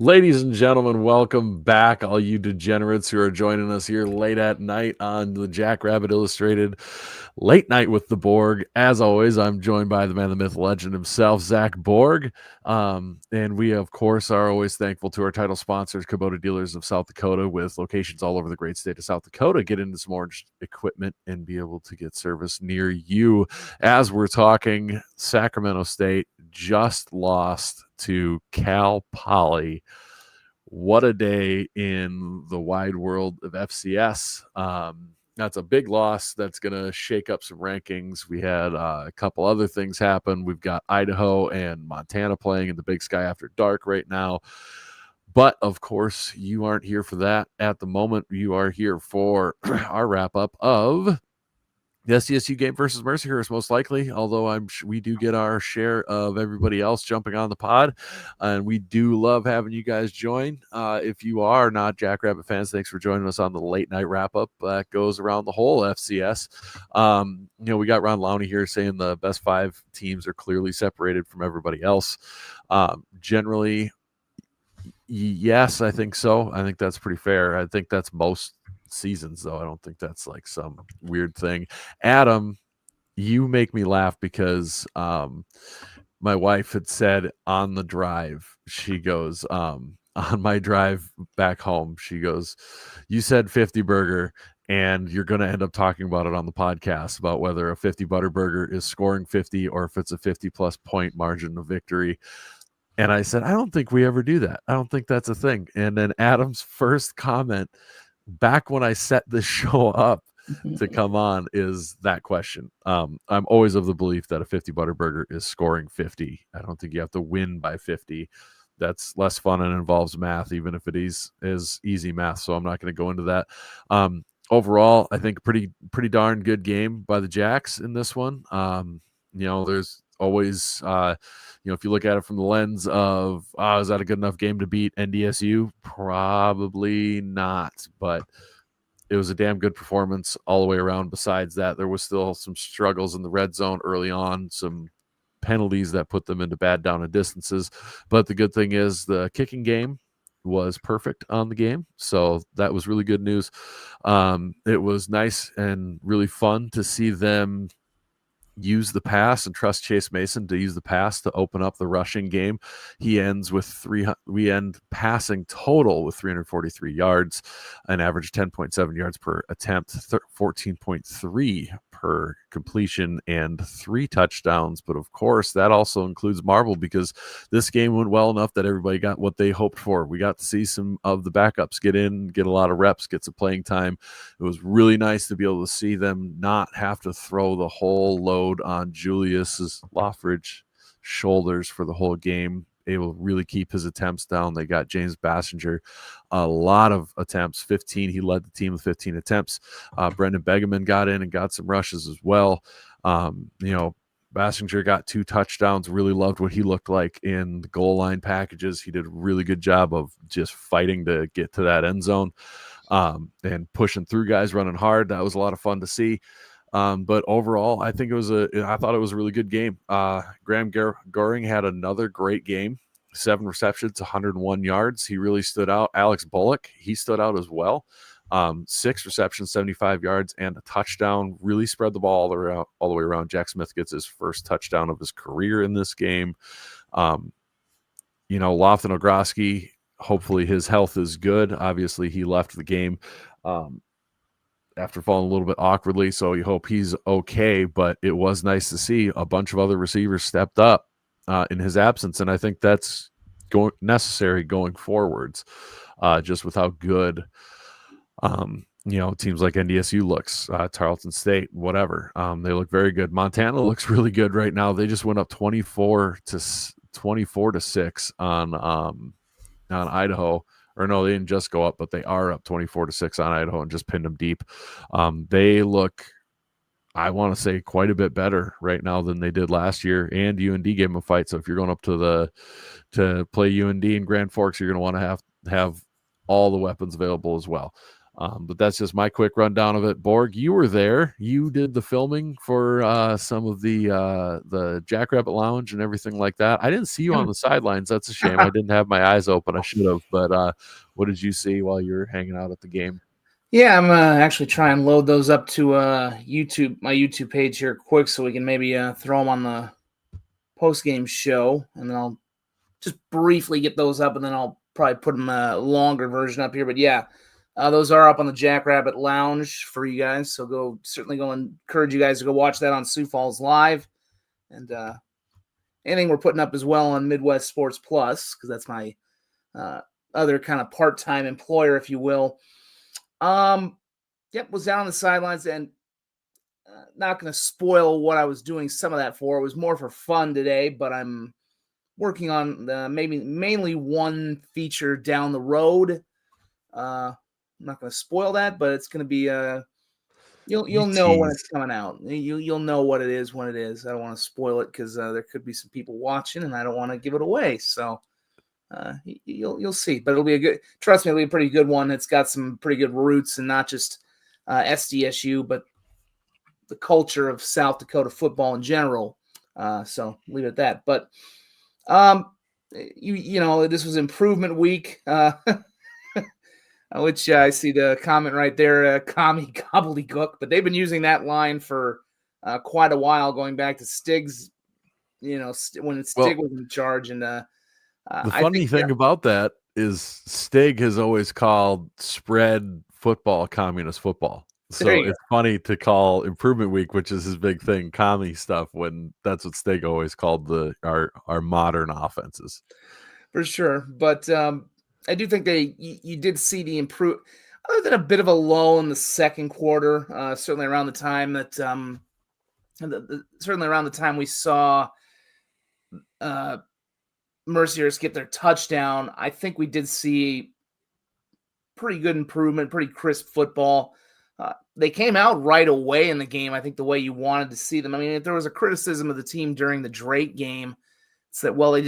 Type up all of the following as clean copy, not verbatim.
Ladies and gentlemen, welcome back, all you degenerates who are joining us here late at night on the Jackrabbit Illustrated Late Night with the Borg. As always, I'm joined by the man, the myth, legend himself, Zach Borg. And we, of course, are always thankful to our title sponsors, Kubota Dealers of South Dakota, with locations all over the great state of South Dakota. Get into some orange equipment and be able to get service near you. As we're talking, Sacramento State just lost to Cal Poly. What a day in the wide world of FCS. That's a big loss. That's going to shake up some rankings. We had a couple other things happen. We've got Idaho and Montana playing in the Big Sky After Dark right now. But, of course, you aren't here for that at the moment. You are here for our wrap-up of the SDSU game versus Mercyhurst, most likely, although we do get our share of everybody else jumping on the pod, and we do love having you guys join. If you are not Jackrabbit fans, thanks for joining us on the late night wrap-up that goes around the whole FCS. We got Ron Lowney here saying the best 5 teams are clearly separated from everybody else. Generally, yes, I think so. I think that's pretty fair. I think that's most seasons, though. I don't think that's like some weird thing. Adam, you make me laugh because my wife had said on the drive, she goes, on my drive back home, she goes, you said 50 burger, and you're going to end up talking about it on the podcast about whether a 50 butter burger is scoring 50 or if it's a 50-plus point margin of victory. And I said, I don't think we ever do that. I don't think that's a thing. And then Adam's first comment back when I set this show up to come on is that question. I'm always of the belief that a 50 butter burger is scoring 50. I don't think you have to win by 50. That's less fun and involves math, even if it is easy math. So I'm not going to go into that. Overall, I think pretty darn good game by the Jacks in this one. There's always, if you look at it from the lens of, is that a good enough game to beat NDSU? Probably not, but it was a damn good performance all the way around. Besides that, there was still some struggles in the red zone early on, some penalties that put them into bad down and distances. But the good thing is the kicking game was perfect on the game, so that was really good news. It was nice and really fun to see them use the pass and trust Chase Mason to use the pass to open up the rushing game. We end passing total with 343 yards, an average 10.7 yards per attempt, 14.3 per completion, and 3 touchdowns. But of course, that also includes marble because this game went well enough that everybody got what they hoped for. We got to see some of the backups get in, get a lot of reps, get some playing time. It was really nice to be able to see them not have to throw the whole load on Julius's Loffridge shoulders for the whole game, able to really keep his attempts down. They got James Bassinger a lot of attempts, 15. He led the team with 15 attempts. Brendan Begeman got in and got some rushes as well. Bassinger got 2 touchdowns. Really loved what he looked like in the goal line packages. He did a really good job of just fighting to get to that end zone and pushing through guys, running hard. That was a lot of fun to see. But overall, I think I thought it was a really good game. Graham Goring had another great game, 7 receptions, 101 yards. He really stood out. Alex Bullock, he stood out as well. 6 receptions, 75 yards, and a touchdown. Really spread the ball all the way around. Jack Smith gets his first touchdown of his career in this game. Lofton Ogroski, hopefully his health is good. Obviously, he left the game after falling a little bit awkwardly, so you hope he's okay. But it was nice to see a bunch of other receivers stepped up in his absence, and I think that's necessary going forwards, just with how good teams like NDSU looks, Tarleton State, whatever. They look very good. Montana looks really good right now. They just went up 24-6 on Idaho. Or no, they didn't just go up, but they are up 24-6 on Idaho and just pinned them deep. They look, I want to say, quite a bit better right now than they did last year. And UND gave them a fight. So if you're going up to play UND in Grand Forks, you're going to want to have all the weapons available as well. But that's just my quick rundown of it. Borg, you were there. You did the filming for some of the Jackrabbit Lounge and everything like that. I didn't see you on the sidelines. That's a shame. I didn't have my eyes open. I should have. But what did you see while you were hanging out at the game? Yeah, I'm actually trying to load those up to YouTube, my YouTube page here quick, so we can maybe throw them on the post-game show, and then I'll just briefly get those up, and then I'll probably put them a longer version up here. But yeah, those are up on the Jackrabbit Lounge for you guys, so certainly go and encourage you guys to go watch that on Sioux Falls Live, and anything we're putting up as well on Midwest Sports Plus, because that's my other kind of part-time employer, if you will. Was down on the sidelines, and not going to spoil what I was doing some of that for. It was more for fun today, but I'm working on mainly one feature down the road. I'm not going to spoil that, but it's going to be you'll know when it's coming out. You'll know what it is when it is. I don't want to spoil it because there could be some people watching, and I don't want to give it away. So you'll see, but it'll be trust me, it'll be a pretty good one. It's got some pretty good roots, and not just SDSU, but the culture of South Dakota football in general. So leave it at that. But this was improvement week, which I see the comment right there, commie gobbledygook, but they've been using that line for quite a while, going back to Stig's, when Stig was in charge. And the funny thing about that is Stig has always called spread football communist football. So it's funny to call improvement week, which is his big thing, commie stuff, when that's what Stig always called our modern offenses. For sure. But I do think you did see the improve, other than a bit of a lull in the second quarter, certainly around the time that we saw Mercyhurst get their touchdown. I think we did see pretty good improvement, pretty crisp football. They came out right away in the game, I think, the way you wanted to see them. I mean, if there was a criticism of the team during the Drake game, it's that, well, they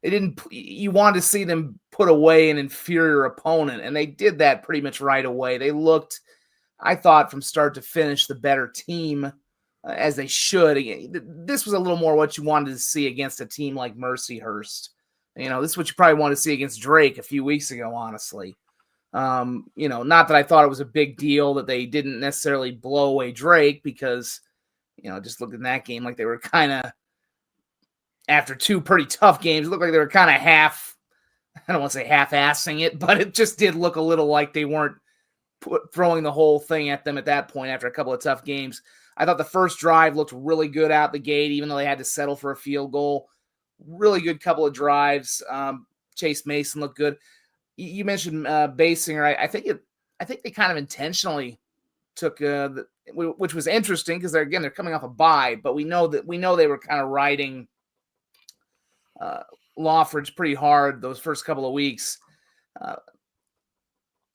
didn't – you wanted to see them put away an inferior opponent, and they did that pretty much right away. They looked, I thought, from start to finish, the better team, as they should. This was a little more what you wanted to see against a team like Mercyhurst. This is what you probably wanted to see against Drake a few weeks ago, honestly. Not that I thought it was a big deal that they didn't necessarily blow away Drake, because, just looking at that game, like they were kind of, after two pretty tough games, it looked like they were kind of I don't want to say half-assing it, but it just did look a little like they weren't throwing the whole thing at them at that point after a couple of tough games. I thought the first drive looked really good out the gate, even though they had to settle for a field goal. Really good couple of drives. Chase Mason looked good. You mentioned Basinger. I think they kind of intentionally took, which was interesting, because they're coming off a bye, but we know they were kind of riding Lawford's pretty hard those first couple of weeks.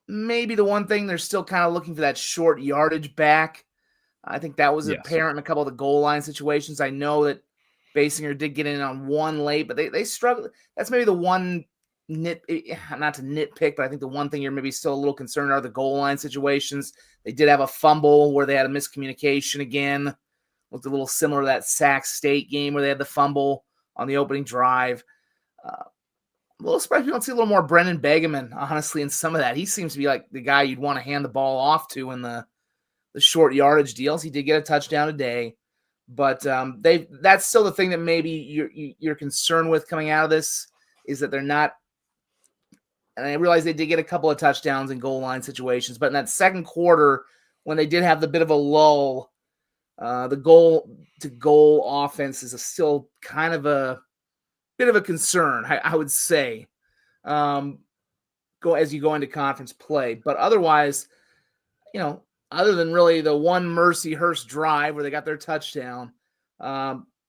Maybe the one thing, they're still kind of looking for that short yardage back. I think that was apparent in a couple of the goal line situations. I know that Basinger did get in on one late, but they struggled. That's maybe the one not to nitpick, but I think the one thing you're maybe still a little concerned are the goal line situations. They did have a fumble where they had a miscommunication again. Looked a little similar to that Sac State game where they had the fumble on the opening drive. A little surprised we don't see a little more Brendan Begeman, honestly, in some of that. He seems to be like the guy you'd want to hand the ball off to in the short yardage deals. He did get a touchdown today, but that's still the thing that maybe you're concerned with coming out of this, is that they're not. And I realize they did get a couple of touchdowns in goal line situations, but in that second quarter, when they did have the bit of a lull, the goal-to-goal offense is still kind of a bit of a concern, I would say, as you go into conference play. But otherwise, other than really the one Mercyhurst drive where they got their touchdown,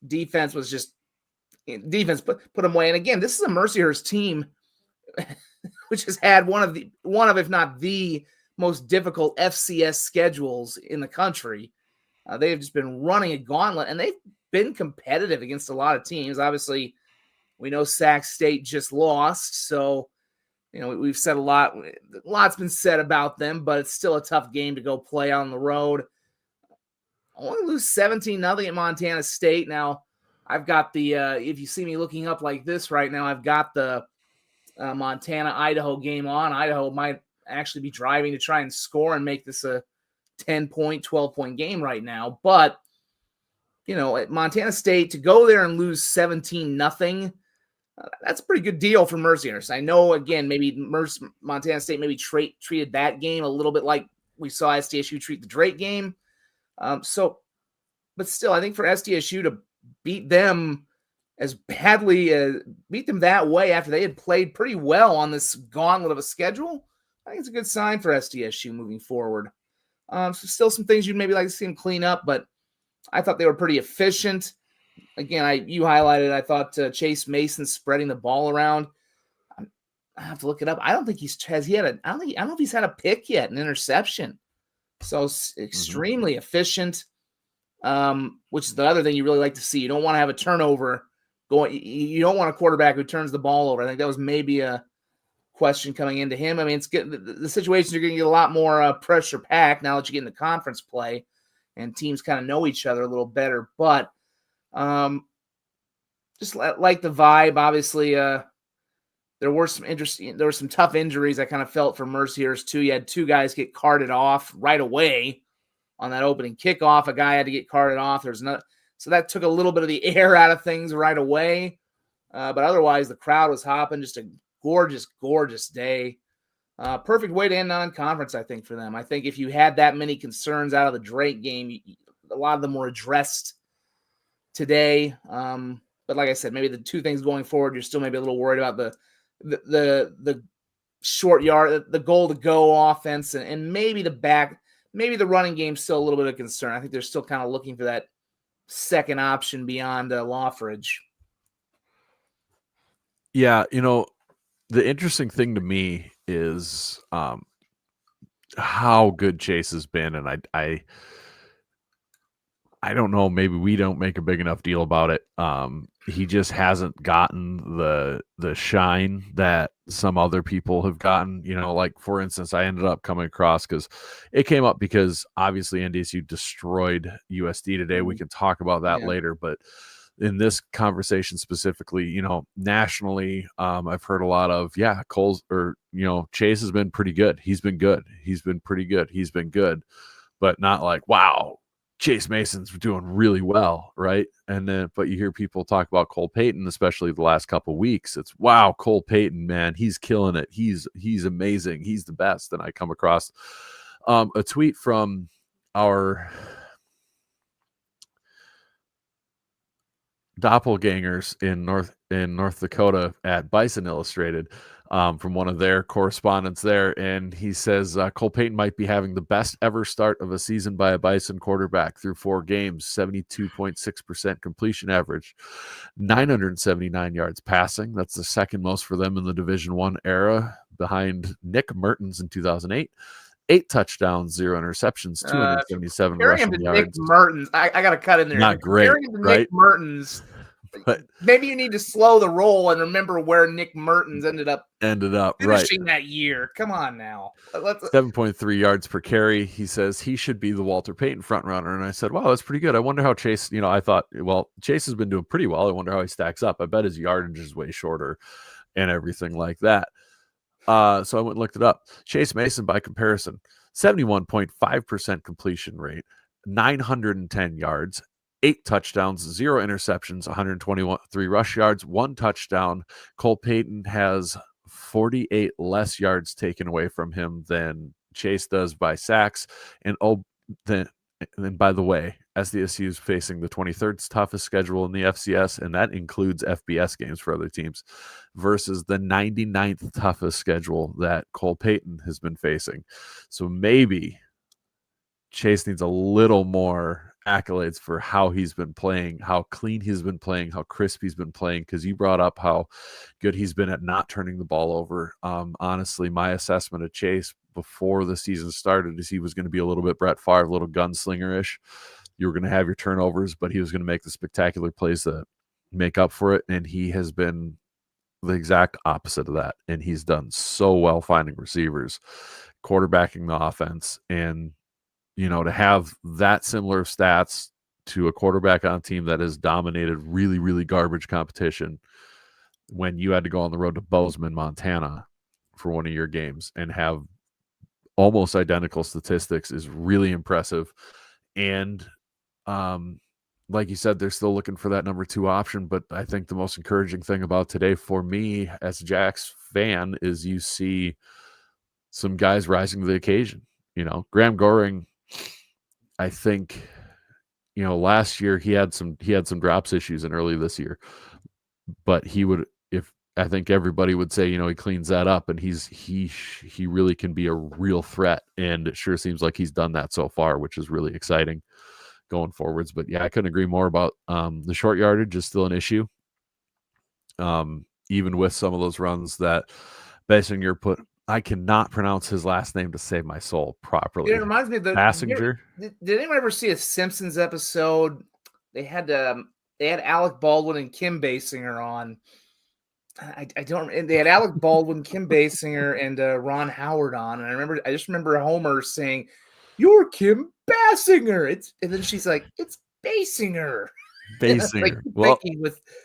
defense put them away. And again, this is a Mercyhurst team which has had one of, if not the most difficult FCS schedules in the country. They've just been running a gauntlet, and they've been competitive against a lot of teams. Obviously, we know Sac State just lost, so we've said lot's been said about them, but it's still a tough game to go play on the road. Only lose 17-0 at Montana State. Now, I've got the, if you see me looking up like this right now, I've got the Montana-Idaho game on. Idaho might actually be driving to try and score and make this a 10-point, 12-point game right now. But, at Montana State, to go there and lose 17-0, that's a pretty good deal for Mercyhurst. I know, again, maybe Montana State maybe treated that game a little bit like we saw SDSU treat the Drake game. But still, I think for SDSU to beat them as badly, beat them that way after they had played pretty well on this gauntlet of a schedule, I think it's a good sign for SDSU moving forward. So still some things you'd maybe like to see them clean up, but I thought they were pretty efficient. Again, you highlighted, I thought Chase Mason spreading the ball around. I have to look it up. I don't think I don't know if he's had a pick yet, an interception. So extremely efficient, which is the other thing you really like to see. You don't want to have a turnover going. You don't want a quarterback who turns the ball over. I think that was maybe a question coming into him. I mean, it's good. The situations you're going to get a lot more pressure packed now that you get into conference play and teams kind of know each other a little better. But just like the vibe, obviously, there were some tough injuries I kind of felt for Mercyhurst too. You had two guys get carted off right away on that opening kickoff. A guy had to get carted off. So that took a little bit of the air out of things right away. But otherwise, the crowd was hopping. Just a gorgeous, gorgeous day. Perfect way to end non-conference, I think, for them. I think if you had that many concerns out of the Drake game, a lot of them were addressed today. But like I said, maybe the two things going forward, you're still maybe a little worried about the short yard, the goal to go offense, and maybe the running game's still a little bit of concern. I think they're still kind of looking for that second option beyond Lawfridge. Yeah, the interesting thing to me is how good Chase has been, and I don't know, maybe we don't make a big enough deal about it. He just hasn't gotten the shine that some other people have gotten. Like, for instance, I ended up coming across because it came up because obviously NDSU destroyed USD today. We can talk about that later, but in this conversation specifically, nationally, I've heard a lot of, Chase has been pretty good. He's been good. He's been pretty good. He's been good, but not like, wow, Chase Mason's doing really well, right? But you hear people talk about Cole Payton, especially the last couple of weeks. It's, wow, Cole Payton, man, he's killing it. He's amazing. He's the best. And I come across a tweet from our doppelgangers in North Dakota at Bison Illustrated, from one of their correspondents there, and he says Cole Payton might be having the best ever start of a season by a Bison quarterback through 4 games, 72.6% completion average, 979 yards passing. That's the second most for them in the Division I era, behind Nick Mertens in 2008. 8 touchdowns, 0 interceptions, 277 rushing yards. Nick Mertens, I got to cut in there. Not great, right? Nick Mertens. But maybe you need to slow the roll and remember where Nick Mertens ended up finishing that year. Come on now. 7.3 yards per carry. He says he should be the Walter Payton front runner. And I said, wow, that's pretty good. I wonder how Chase, I thought, well, Chase has been doing pretty well. I wonder how he stacks up. I bet his yardage is way shorter and everything like that. So I went and looked it up. Chase Mason, by comparison, 71.5% completion rate, 910 yards, 8 touchdowns, 0 interceptions, 123 rush yards, 1 touchdown. Cole Payton has 48 less yards taken away from him than Chase does by sacks. And by the way, SDSU is facing the 23rd toughest schedule in the FCS, and that includes FBS games for other teams, versus the 99th toughest schedule that Cole Payton has been facing. So maybe Chase needs a little more accolades for how he's been playing, how clean he's been playing, how crisp he's been playing, because you brought up how good he's been at not turning the ball over. Honestly, my assessment of Chase before the season started is he was going to be a little bit Brett Favre, a little gunslinger-ish. You were going to have your turnovers, but he was going to make the spectacular plays that make up for it, and he has been the exact opposite of that. And he's done so well finding receivers, quarterbacking the offense, and, to have that similar stats to a quarterback on a team that has dominated really, really garbage competition when you had to go on the road to Bozeman, Montana for one of your games and have almost identical statistics is really impressive. And like you said, they're still looking for that number 2 option. But I think the most encouraging thing about today for me as a Jacks fan is you see some guys rising to the occasion. Graham Goring, I think, last year he had some drops issues, and early this year, but I think everybody would say, he cleans that up, and he really can be a real threat, and it sure seems like he's done that so far, which is really exciting going forwards. But yeah, I couldn't agree more about the short yardage is still an issue. Even with some of those runs that Basinger put, I cannot pronounce his last name to save my soul properly. It reminds me of Basinger. Did anyone ever see a Simpsons episode? They had Alec Baldwin and Kim Basinger on. I don't. And they had Alec Baldwin, Kim Basinger, and Ron Howard on. And I just remember Homer saying, "You're Kim Basinger." And then she's like, "It's Basinger." Basinger.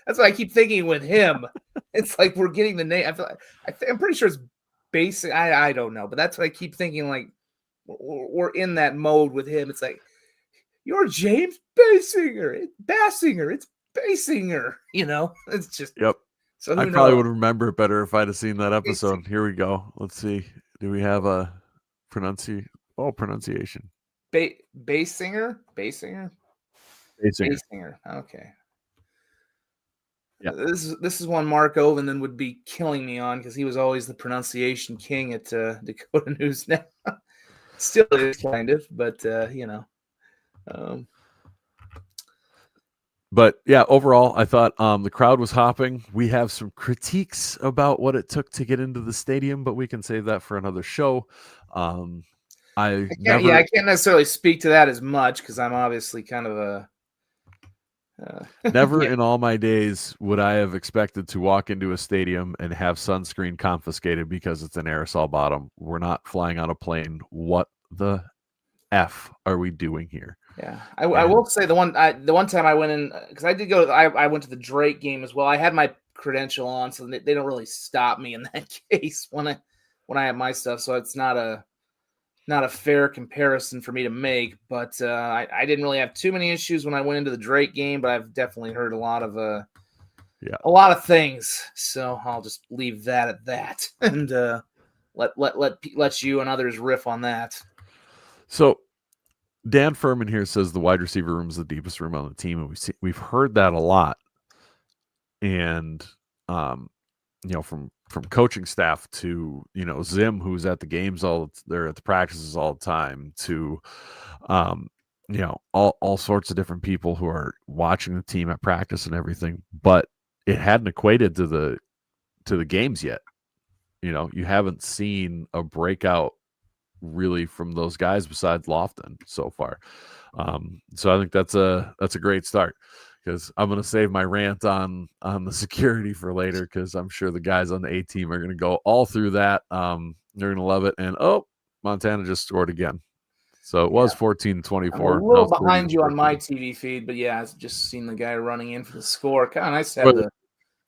That's what I keep thinking with him. It's like we're getting the name. I'm pretty sure it's Basinger. I don't know, but that's what I keep thinking. Like we're in that mode with him. It's like, "You're James Basinger. It's Basinger. It's Basinger." It's just yep. So I probably would remember it better if I'd have seen that episode. Here we go. Let's see. Do we have a pronunciation? Basinger? Basinger. Okay. Yeah. This is one Mark Ovenden would be killing me on because he was always the pronunciation king at Dakota News Now. Still is kind of, but But yeah, overall, I thought the crowd was hopping. We have some critiques about what it took to get into the stadium, but we can save that for another show. I can't necessarily speak to that as much because I'm obviously kind of a. Never in all my days would I have expected to walk into a stadium and have sunscreen confiscated because it's an aerosol bottom. We're not flying on a plane. What the F are we doing here? Yeah, I will say the one time I went in, because I did go. I went to the Drake game as well. I had my credential on, so they don't really stop me in that case when I have my stuff. So it's not a fair comparison for me to make. But I didn't really have too many issues when I went into the Drake game, but I've definitely heard a lot of things. So I'll just leave that at that, and let you and others riff on that. So Dan Furman here says the wide receiver room is the deepest room on the team, and we've heard that a lot. And from coaching staff to Zim, who's at the games they're at the practices all the time, to all sorts of different people who are watching the team at practice and everything. But it hadn't equated to the games yet. You haven't seen a breakout really from those guys besides Lofton so far. So I think that's a great start, because I'm going to save my rant on the security for later, because I'm sure the guys on the A team are going to go all through that. They're going to love it. And Montana just scored again. So it was 14-24. I'm a little behind you on my TV feed, but yeah, I've just seen the guy running in for the score. Kind of nice to have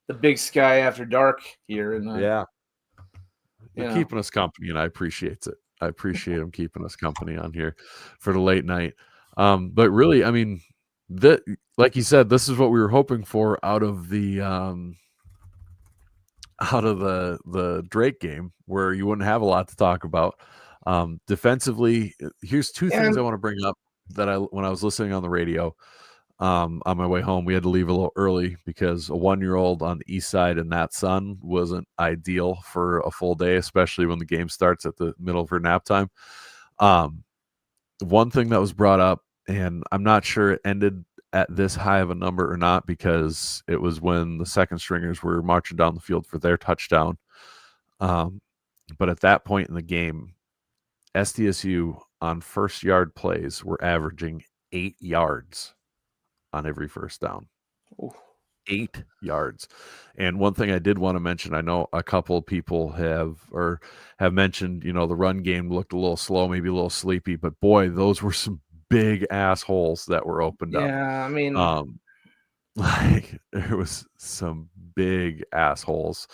the Big Sky After Dark here. And they're keeping us company, and I appreciate it. I appreciate them keeping us company on here for the late night. But really, I mean, like you said, this is what we were hoping for out of the Drake game, where you wouldn't have a lot to talk about. Defensively, here's two things I want to bring up that when I was listening on the radio on my way home, we had to leave a little early because a 1-year-old on the east side in that sun wasn't ideal for a full day, especially when the game starts at the middle of her nap time. One thing that was brought up, and I'm not sure it ended at this high of a number or not, because it was when the second stringers were marching down the field for their touchdown. But at that point in the game, SDSU on first yard plays were averaging 8 yards on every first down. Ooh. 8 yards. And one thing I did want to mention, I know a couple of people have mentioned, the run game looked a little slow, maybe a little sleepy, but boy, those were some big assholes that were opened up. Yeah, I mean, like there was some big assholes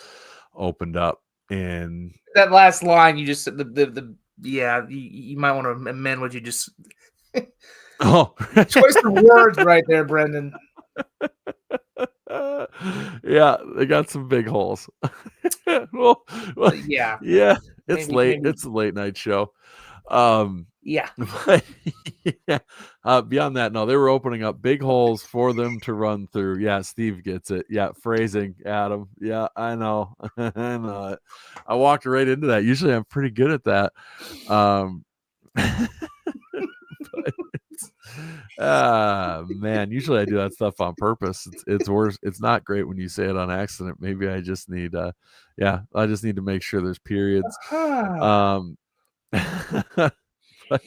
opened up, and that last line you just you might want to amend what you just choice of words right there, Brendan. Yeah, they got some big holes. well, yeah, it's late. It's a late night show. Yeah. But, yeah. Beyond that, no, they were opening up big holes for them to run through. Yeah, Steve gets it. Yeah, phrasing, Adam. Yeah, I know. I know it. I walked right into that. Usually I'm pretty good at that. Man, usually I do that stuff on purpose. It's worse. It's not great when you say it on accident. Maybe I just need I just need to make sure there's periods. But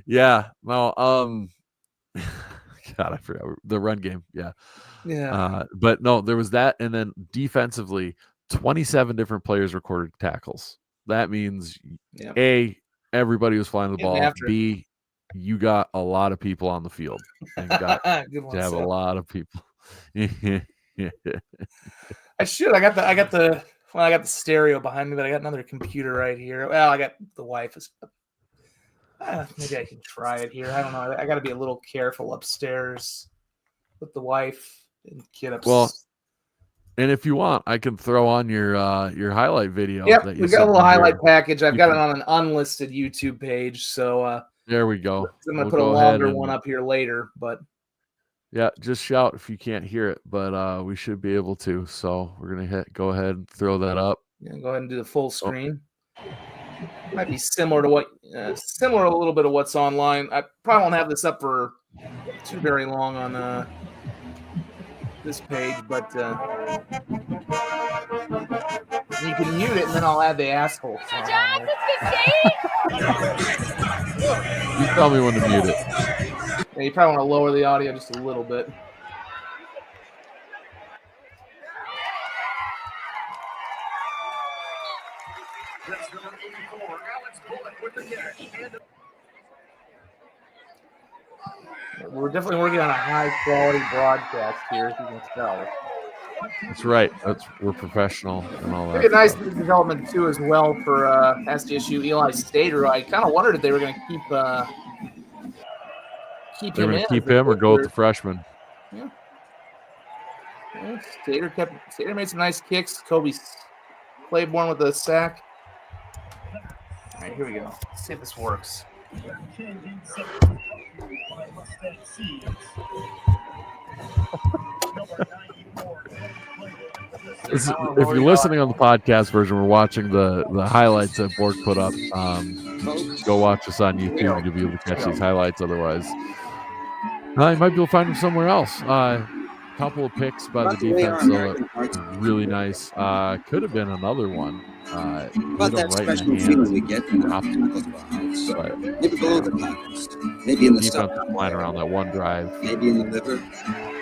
yeah, well, God, I forgot the run game. Yeah. But no, there was that, and then defensively, 27 different players recorded tackles. That means A, everybody was flying the ball. B, you got a lot of people on the field and got to have a lot of people. I should. I got the stereo behind me, but I got another computer right here. Well, I got the wife. Maybe I can try it here. I don't know. I got to be a little careful upstairs with the wife and kid upstairs. Well, and if you want, I can throw on your highlight video. Yep, we got a little highlight package. I've got it on an unlisted YouTube page, so there we go. I'm gonna put a longer one up here later, but yeah, just shout if you can't hear it, but we should be able to. So we're gonna go ahead and throw that up. Yeah, go ahead and do the full screen. Might be similar to a little bit of what's online. I probably won't have this up for too very long on this page, but you can mute it, and then I'll add the asshole song. You tell me when to mute it. Yeah, you probably want to lower the audio just a little bit. We're definitely working on a high-quality broadcast here, as you can tell. That's right. We're professional and all that. Pretty nice development too, as well for SDSU Eli Stater. I kind of wondered if they were going to keep him in. Keep him or go with the freshman. Yeah. Stater made some nice kicks. Kobe Claiborne with a sack. All right, here we go. Let's see if this works. If you're listening on the podcast version, we're watching the highlights that Borg put up. Go watch us on YouTube and you'll be able to catch these highlights. Otherwise, you might be able to find them somewhere else. A couple of picks by the defense, so really nice. Could have been another one. About that special feeling we get from the house. Maybe below the podcast. Maybe in the defense flying around that one drive. Maybe in the liver.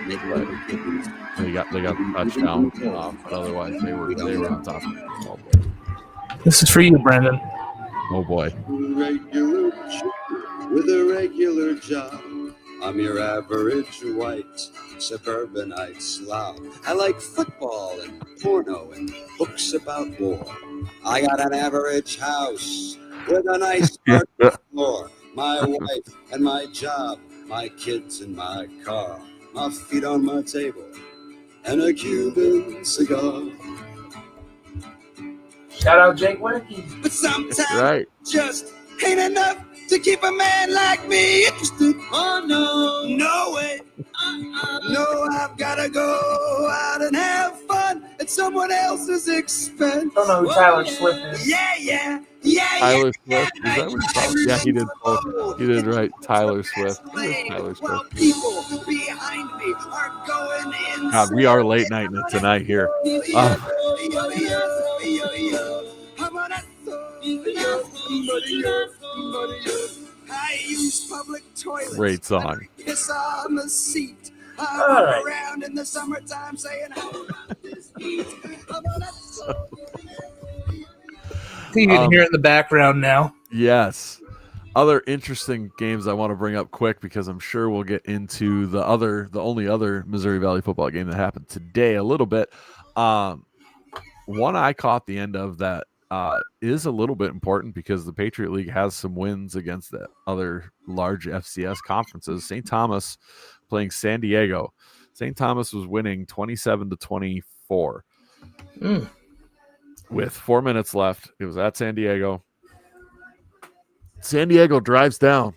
Maybe they got the touchdown. But otherwise, they were on top of the ball. This is for you, Brandon. Oh boy. With a regular job. I'm your average white suburbanite slob. I like football and porno and books about war. I got an average house with a nice floor. My wife and my job, my kids and my car, my feet on my table, and a Cuban cigar. Shout out Jake Winneke. But sometimes just ain't enough to keep a man like me interested. Oh no way. No, I've gotta go out and have fun at someone else's expense. I don't know who Tyler Swift is. Yeah. Tyler Swift. Is that what he called? Yeah, he did. He did right. Tyler Swift. Tyler Swift. People behind me are going in. God, we are late night tonight here. I use public toilets. Great song. Piss on the seat I All run right. around in the summertime saying, "How about this heat? How about that soul?" You can hear it in the background now. Yes. Other interesting games I want to bring up quick because I'm sure we'll get into the only other Missouri Valley football game that happened today a little bit. One I caught the end of that is a little bit important because the Patriot League has some wins against the other large FCS conferences. St. Thomas playing San Diego. St. Thomas was winning 27-24 with 4 minutes left. It was at San Diego. San Diego drives down,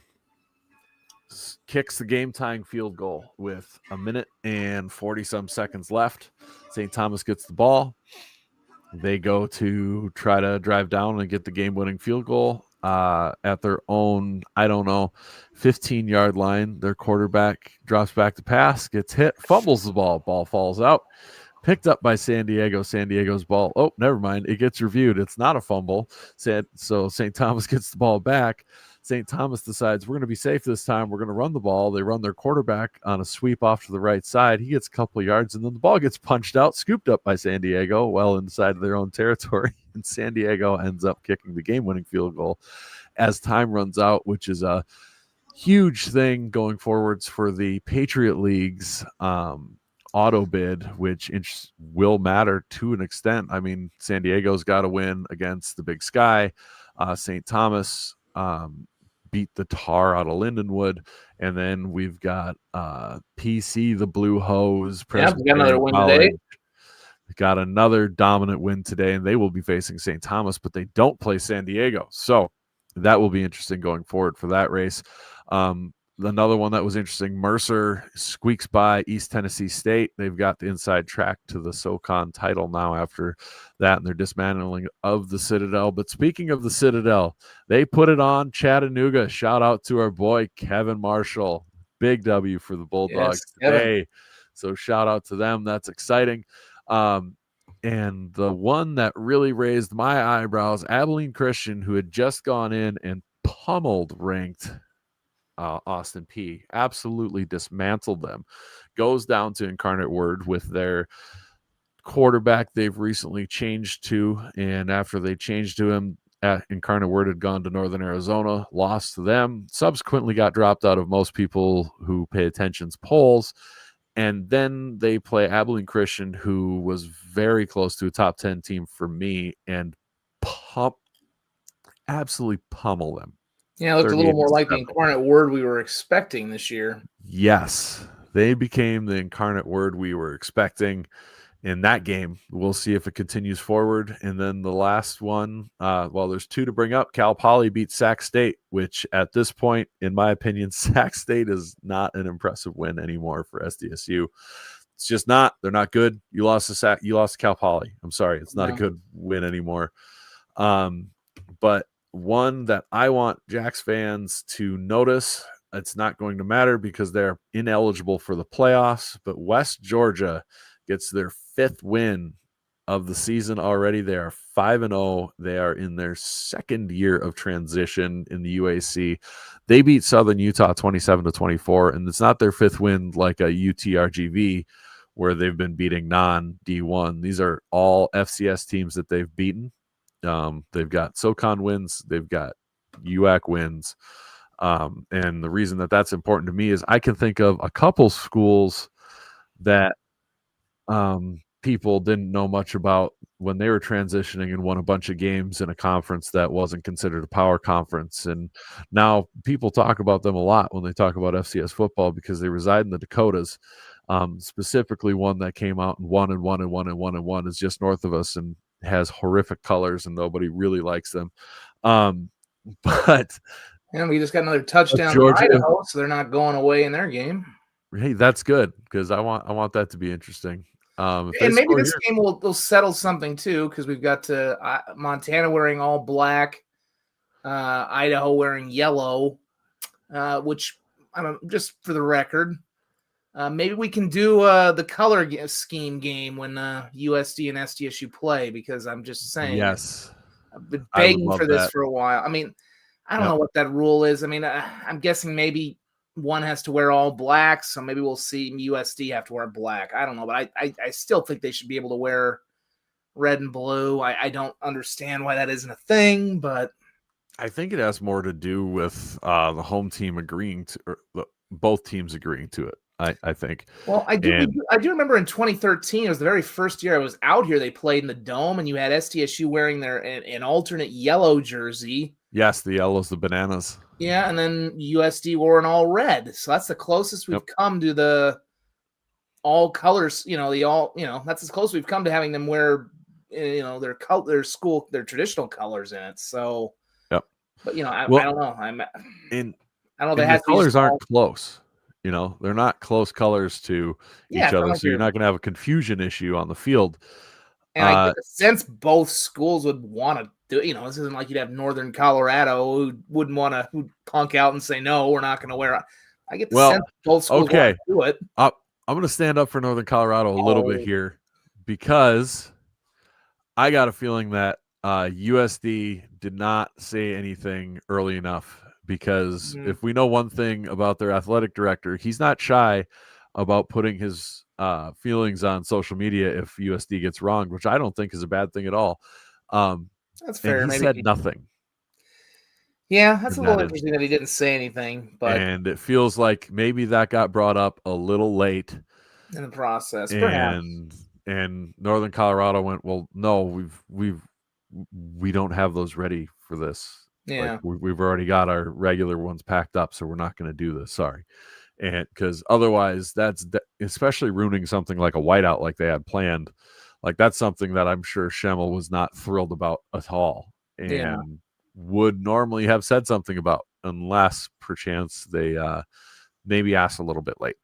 kicks the game-tying field goal with a minute and 40-some seconds left. St. Thomas gets the ball. They go to try to drive down and get the game-winning field goal at their own, 15-yard line. Their quarterback drops back to pass, gets hit, fumbles the ball. Ball falls out. Picked up by San Diego. San Diego's ball. Oh, never mind. It gets reviewed. It's not a fumble. So St. Thomas gets the ball back. St. Thomas decides we're going to be safe this time. We're going to run the ball. They run their quarterback on a sweep off to the right side. He gets a couple of yards, and then the ball gets punched out, scooped up by San Diego well inside their own territory. And San Diego ends up kicking the game-winning field goal as time runs out, which is a huge thing going forwards for the Patriot League's auto bid, which will matter to an extent. I mean, San Diego's got to win against the Big Sky. St. Thomas beat the tar out of Lindenwood, and then we've got PC, the Blue Hose. Yeah, we got another win today. Got another dominant win today, and they will be facing St. Thomas, but they don't play San Diego. So that will be interesting going forward for that race. Another one that was interesting, Mercer squeaks by East Tennessee State. They've got the inside track to the SoCon title now after that, and they're dismantling of the Citadel. But speaking of the Citadel, they put it on Chattanooga. Shout out to our boy Kevin Marshall. Big W for the Bulldogs today. So shout out to them. That's exciting. And the one that really raised my eyebrows, Abilene Christian, who had just gone in and pummeled ranked Austin P, absolutely dismantled them, goes down to Incarnate Word with their quarterback they've recently changed to, and after they changed to him, Incarnate Word had gone to Northern Arizona, lost to them, subsequently got dropped out of most people who pay attention's polls, and then they play Abilene Christian, who was very close to a top 10 team for me, and absolutely pummel them. Yeah, it looked a little more like the Incarnate Word we were expecting this year. Yes, they became the Incarnate Word we were expecting in that game. We'll see if it continues forward. And then the last one, there's two to bring up. Cal Poly beat Sac State, which at this point, in my opinion, Sac State is not an impressive win anymore for SDSU. It's just not. They're not good. You lost to Cal Poly. I'm sorry. It's not a good win anymore. But one that I want Jacks fans to notice, it's not going to matter because they're ineligible for the playoffs, but West Georgia gets their 5th win of the season already. They are 5-0. They are in their 2nd year of transition in the UAC. They beat Southern Utah 27-24, and it's not their 5th win like a UTRGV where they've been beating non-D1. These are all FCS teams that they've beaten. They've got SoCon wins, they've got UAC wins, and the reason that that's important to me is I can think of a couple schools that people didn't know much about when they were transitioning and won a bunch of games in a conference that wasn't considered a power conference, and now people talk about them a lot when they talk about FCS football because they reside in the Dakotas. Specifically, one that came out and won is just north of us and has horrific colors and nobody really likes them. But and we just got another touchdown in Idaho, so they're not going away in their game. Hey, that's good because I want that to be interesting. And maybe this game will settle something too, because we've got Montana wearing all black, Idaho wearing yellow, which just for the record. Maybe we can do the color scheme game when USD and SDSU play, because I'm just saying. Yes. I've been begging for this for a while. I mean, I don't know what that rule is. I mean, I'm guessing maybe one has to wear all black, so maybe we'll see USD have to wear black. I don't know, but I still think they should be able to wear red and blue. I don't understand why that isn't a thing, but I think it has more to do with the home team agreeing to, or both teams agreeing to it. I think. Well, I do remember in 2013, it was the very first year I was out here. They played in the Dome, and you had SDSU wearing an alternate yellow jersey. Yes, the yellows, the bananas. Yeah, and then USD wore an all red. So that's the closest we've come to the all colors. That's as close we've come to having them wear, their traditional colors in it. So, yep. But I don't know. I don't know. The colors aren't close. They're not close colors to each other, so you're not going to have a confusion issue on the field. And I get the sense both schools would want to do it. This isn't like you'd have Northern Colorado who wouldn't want to punk out and say, no, we're not going to wear it. I get the sense both schools want to do it. I'm going to stand up for Northern Colorado a little bit here because I got a feeling that USD did not say anything early enough. Because if we know one thing about their athletic director, he's not shy about putting his feelings on social media if USD gets wronged, which I don't think is a bad thing at all. That's fair. And he said nothing. Yeah, that's a little interesting that he didn't say anything. And it feels like maybe that got brought up a little late in the process. And Northern Colorado went, well, no, we don't have those ready for this. Yeah, we've already got our regular ones packed up, so we're not going to do this. Sorry, and because otherwise, that's especially ruining something like a whiteout like they had planned. Like that's something that I'm sure Schemmel was not thrilled about at all, and would normally have said something about, unless perchance they maybe asked a little bit late.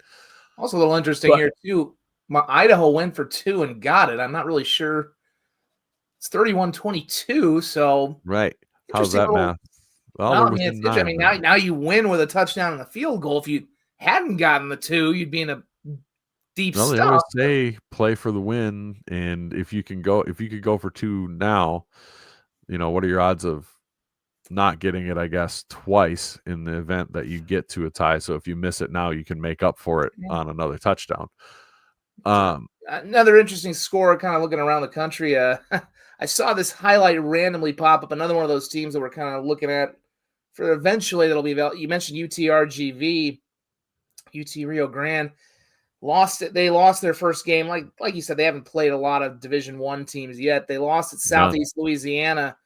Also, a little interesting here too. Idaho went for 2 and got it. I'm not really sure. It's 31-22, so right. How's that math? Well, now you win with a touchdown and a field goal. If you hadn't gotten the 2, you'd be in a deep stuff. They always say play for the win, and if you could go for 2 now, what are your odds of not getting it? I guess twice in the event that you get to a tie. So if you miss it now, you can make up for it on another touchdown. Another interesting score, kind of looking around the country. I saw this highlight randomly pop up. Another one of those teams that we're kind of looking at for eventually that'll be available. You mentioned UTRGV, UT Rio Grande lost it. They lost their first game. Like you said, they haven't played a lot of Division I teams yet. They lost at Southeast Louisiana,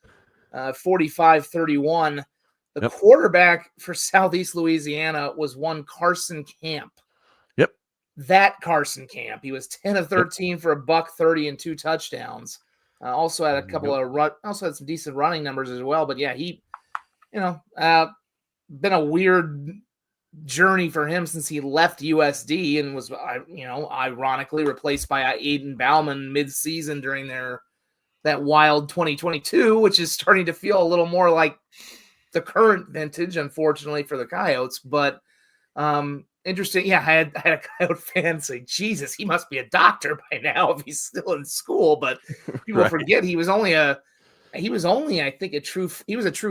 45-31. The quarterback for Southeast Louisiana was one Carson Camp. Yep. That Carson Camp. He was 10 of 13 for $130 and 2 touchdowns. Also had a couple of also had some decent running numbers as well. But yeah, he, been a weird journey for him since he left USD and was, ironically replaced by Aiden Bauman mid-season during that wild 2022, which is starting to feel a little more like the current vintage, unfortunately for the Coyotes. But interesting. Yeah, I had a Coyote fan say, Jesus, he must be a doctor by now if he's still in school. But people forget he was only a true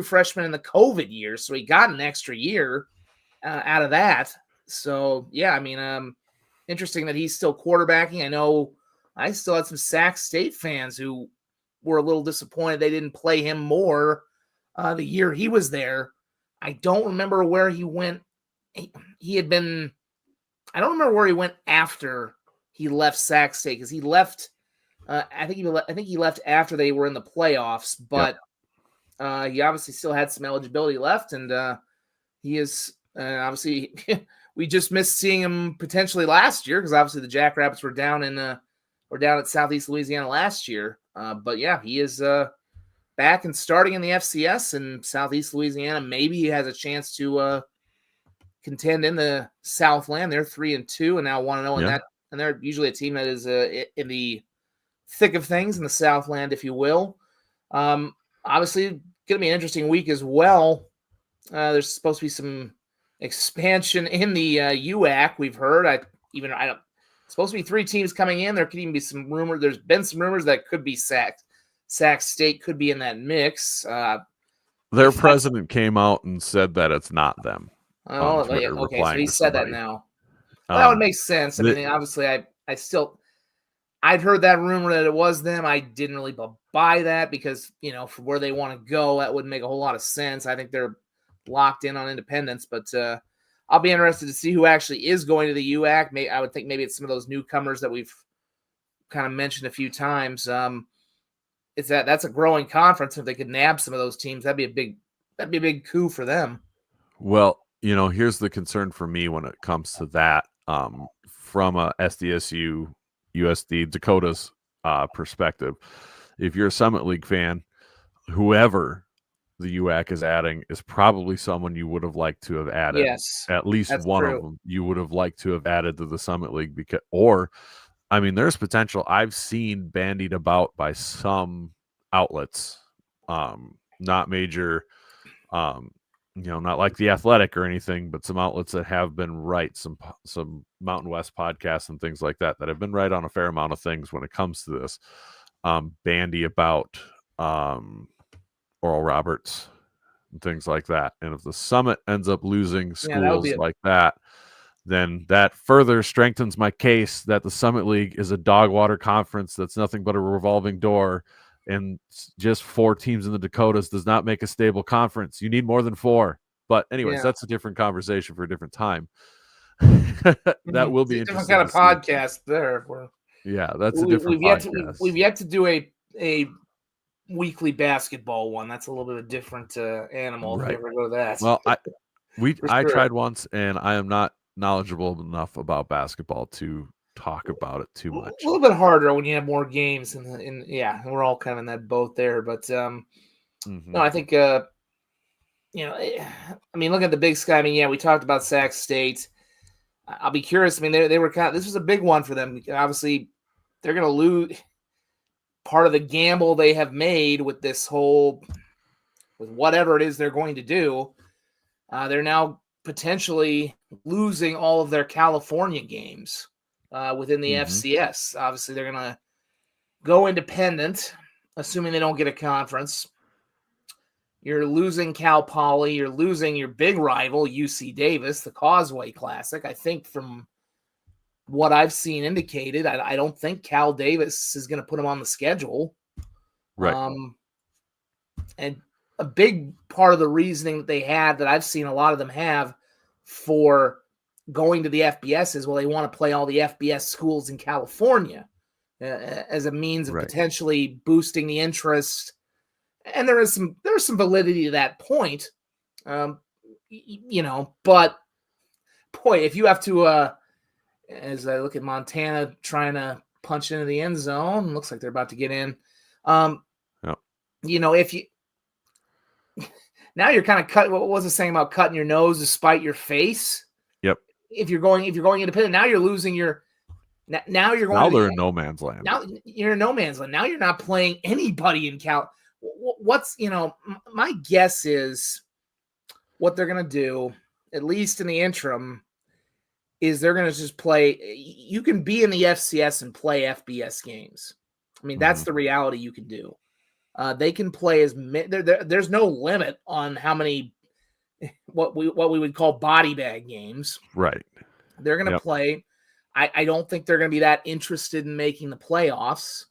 freshman in the COVID year. So he got an extra year out of that. So, yeah, interesting that he's still quarterbacking. I know I still had some Sac State fans who were a little disappointed they didn't play him more the year he was there. I don't remember where he went. He had been, I don't remember where he went after he left Sac State, because he left, I think he left after they were in the playoffs, but he obviously still had some eligibility left, and he is obviously we just missed seeing him potentially last year, because obviously the Jackrabbits were down at Southeast Louisiana last year, but yeah, he is back and starting in the FCS in Southeast Louisiana. Maybe he has a chance to contend in the Southland. They're 3-2 and now 1-0 in that, and they're usually a team that is in the thick of things in the Southland, if you will. Obviously, going to be an interesting week as well. There's supposed to be some expansion in the UAC. We've heard. Supposed to be 3 teams coming in. There could even be some rumor. There's been some rumors that could be Sac State could be in that mix. Their president came out and said that it's not them. Oh, yeah, Twitter okay, so replying he to said that somebody. now. Well, that would Um, make sense. I the- mean, obviously, I'd heard that rumor that it was them. I didn't really buy that because, for where they want to go, that wouldn't make a whole lot of sense. I think they're locked in on independence, but I'll be interested to see who actually is going to the UAC. I would think maybe it's some of those newcomers that we've kind of mentioned a few times. That's a growing conference. If they could nab some of those teams, that'd be a big coup for them. Well, here's the concern for me when it comes to that. From a SDSU, USD, Dakota's perspective, if you're a Summit League fan, whoever the UAC is adding is probably someone you would have liked to have added. Yes, At least that's one true. of them you would have liked to have added to the Summit League there's potential I've seen bandied about by some outlets, not major, not like The Athletic or anything, but some outlets that have been right, some Mountain West podcasts and things like that have been right on a fair amount of things when it comes to this. Bandy about Oral Roberts and things like that. And if the Summit ends up losing schools like that, then that further strengthens my case that the Summit League is a dog water conference that's nothing but a revolving door, and just 4 teams in the Dakotas does not make a stable conference. You need more than 4. But anyways, that's a different conversation for a different time. That will be it's a interesting. Different kind of podcast there. That's a different podcast. We've yet to do a weekly basketball one. That's a little bit of a different animal. Right. If we ever go to that. Well, I tried once, and I am not knowledgeable enough about basketball to talk about it too much. A little bit harder when you have more games, and we're all kind of in that boat there. But no, I think look at the Big Sky. We talked about Sac State. I'll be curious. They were this was a big one for them. Obviously, they're going to lose part of the gamble they have made with this with whatever it is they're going to do. They're now potentially losing all of their California games within the FCS. Obviously, they're going to go independent, assuming they don't get a conference. You're losing Cal Poly. You're losing your big rival, UC Davis, the Causeway Classic. I think from what I've seen indicated, I don't think Cal Davis is going to put them on the schedule. Right. And a big part of the reasoning that they had, that I've seen a lot of them have for going to the FBS is, they want to play all the FBS schools in California as a means of potentially boosting the interest. And there's some validity to that point, but boy, if you have to, as I look at Montana trying to punch into the end zone, looks like they're about to get in. If you now you're kind of what was it saying about cutting your nose to spite your face? Yep. If you're going independent, now you're losing your. Now you're going. Now they're in no man's land. Now you're in no man's land. Now you're not playing anybody in Cal. What's my guess is what they're going to do, at least in the interim, is they're going to just play. You can be in the FCS and play FBS games. That's the reality you can do. They can play there's no limit on how many what we would call body bag games. Right. They're going to play. I don't think they're going to be that interested in making the playoffs.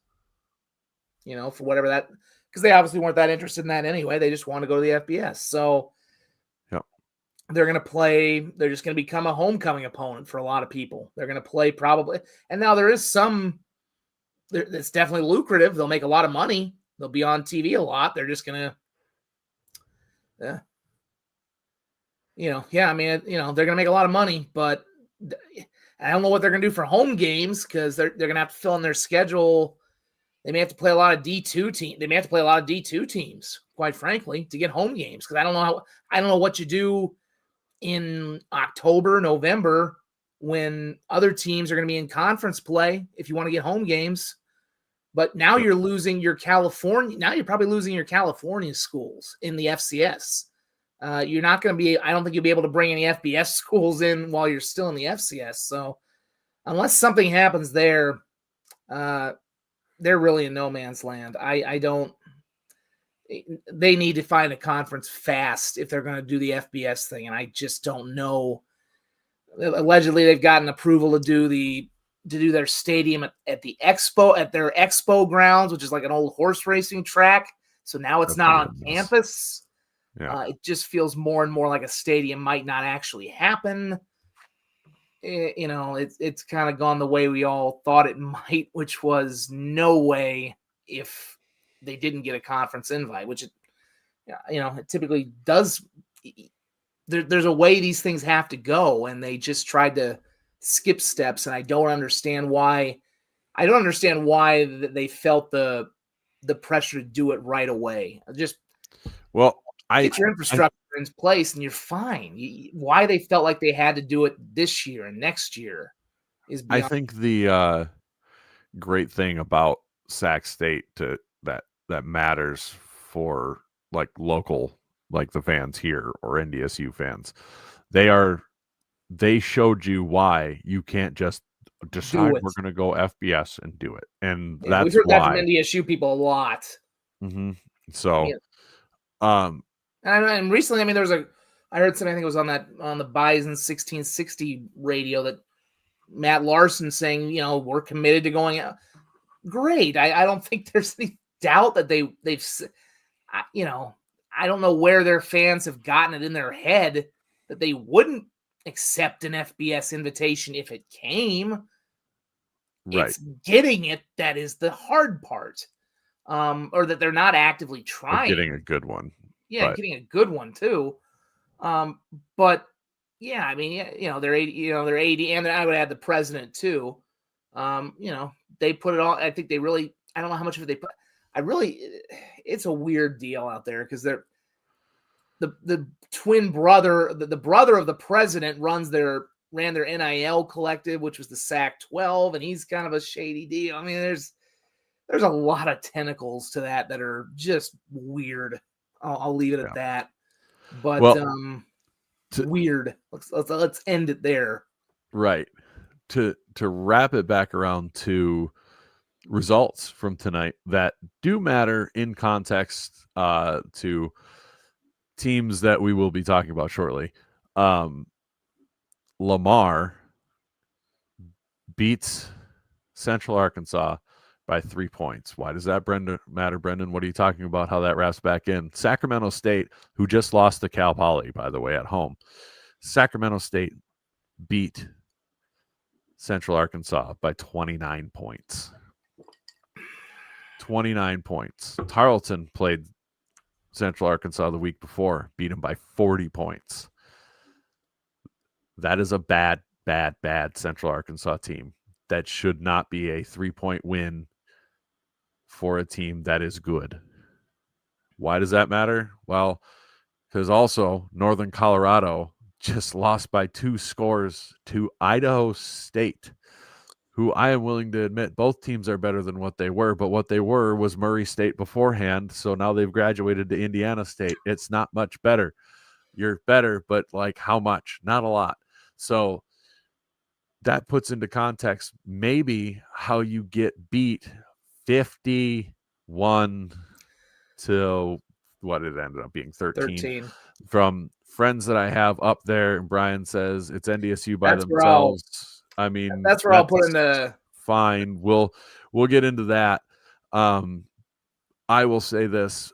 For whatever that. Because they obviously weren't that interested in that anyway. They just want to go to the FBS. So they're going to play. They're just going to become a homecoming opponent for a lot of people. They're going to play probably. And now there is some that's definitely lucrative. They'll make a lot of money. They'll be on TV a lot. They're just going to, they're going to make a lot of money. But I don't know what they're going to do for home games, because they're going to have to fill in their schedule. They may have to play a lot of D2 teams. They may have to play a lot of D2 teams, quite frankly, to get home games. Because I don't know what you do in October, November, when other teams are going to be in conference play if you want to get home games. But now you're losing your California. Now you're probably losing your California schools in the FCS. You're not going to be. I don't think you'll be able to bring any FBS schools in while you're still in the FCS. So unless something happens there, they're really in no man's land. I don't. they need to find a conference fast if they're going to do the FBS thing, and I just don't know. Allegedly, they've gotten approval to do their stadium at their expo grounds, which is like an old horse racing track. So now it's not on campus. Yeah. It just feels more and more like a stadium might not actually happen. It's kind of gone the way we all thought it might, which was no way if they didn't get a conference invite, which it typically does. There's a way these things have to go, and they just tried to skip steps, and I don't understand why. I don't understand why they felt the pressure to do it right away. Just get your infrastructure in place, and you're fine. Why they felt like they had to do it this year and next year is beyond. I think the great thing about Sac State that matters for like local, like the fans here or NDSU fans, they showed you why you can't just decide we're going to go FBS and do it, and that's we've heard why. that from NDSU people a lot. Mm-hmm. So, and recently, I mean, I heard something. I think it was on the Bison 1660 radio that Matt Larson saying, we're committed to going out. Great. I don't think there's any doubt that they've, I don't know where their fans have gotten it in their head that they wouldn't accept an FBS invitation if it came. Right. It's getting it that is the hard part, or that they're not actively trying. Or getting a good one. Yeah, getting a good one too. But yeah, I mean, they're 80, and I would add the president too. They put it all. I think they really. I don't know how much of it they put. It's a weird deal out there because they're the twin brother, the brother of the president ran their NIL collective, which was the Sac 12, and he's kind of a shady deal. I mean, there's a lot of tentacles to that are just weird. I'll leave it at that. But weird. Let's end it there. Right. To wrap it back around to results from tonight that do matter in context to teams that we will be talking about shortly. Lamar beats Central Arkansas by 3 points. Why does that matter, Brendan? What are you talking about? How that wraps back in? Sacramento State, who just lost to Cal Poly, by the way, at home. Sacramento State beat Central Arkansas by 29 points. 29 points. Tarleton played Central Arkansas the week before, beat them by 40 points. That is a bad Central Arkansas team. That should not be a 3-point win for a team that is good. Why does that matter? Well, because also Northern Colorado just lost by 2 scores to Idaho State, who I am willing to admit both teams are better than what they were, but what they were was Murray State beforehand, so now they've graduated to Indiana State. It's not much better. You're better, but like how much? Not a lot. So that puts into context maybe how you get beat 51 to what it ended up being 13. From friends that I have up there, and Brian says it's NDSU by themselves. I mean, that's where I'll put in the fine. We'll get into that. I will say this.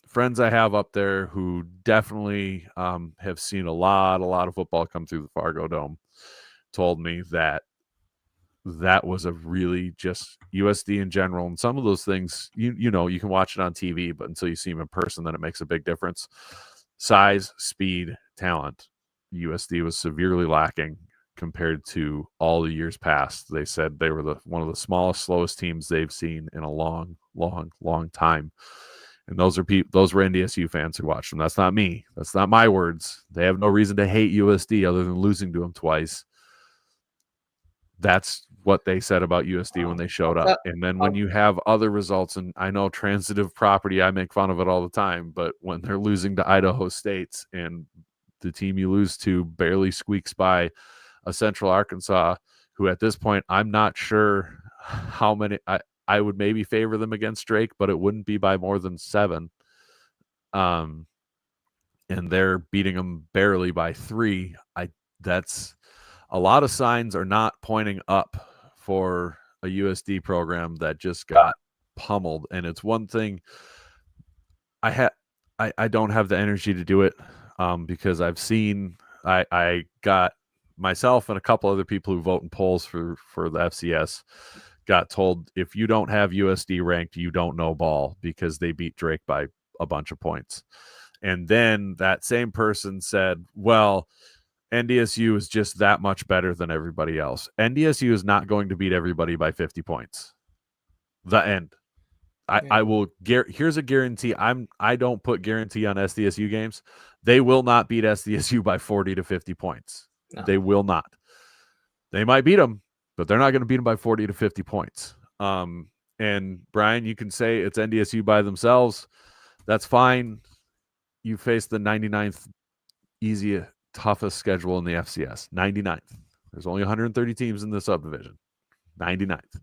Friends I have up there who definitely have seen a lot of football come through the Fargo Dome told me that was a really just USD in general. And some of those things, you can watch it on TV, but until you see them in person, then it makes a big difference. Size, speed, talent. USD was severely lacking compared to all the years past. They said they were one of the smallest, slowest teams they've seen in a long time. And those were NDSU fans who watched them. That's not me. That's not my words. They have no reason to hate USD other than losing to them twice. That's what they said about USD when they showed up. And then when you have other results, and I know transitive property, I make fun of it all the time, but when they're losing to Idaho State and the team you lose to barely squeaks by a Central Arkansas, who at this point, I'm not sure how many, I would maybe favor them against Drake, but it wouldn't be by more than 7. and they're beating them barely by 3. That's a lot of signs are not pointing up for a USD program that just got pummeled. And it's one thing I don't have the energy to do it because I got myself and a couple other people who vote in polls for the FCS got told, if you don't have USD ranked, you don't know ball, because they beat Drake by a bunch of points. And then that same person said, well, NDSU is just that much better than everybody else. NDSU is not going to beat everybody by 50 points. The end. I will. Here's a guarantee. I don't put guarantee on SDSU games. They will not beat SDSU by 40 to 50 points. No. They will not. They might beat them, but they're not going to beat them by 40 to 50 points. And Brian, you can say it's NDSU by themselves. That's fine. You face the 99th easiest, toughest schedule in the FCS. 99th. There's only 130 teams in the subdivision. 99th.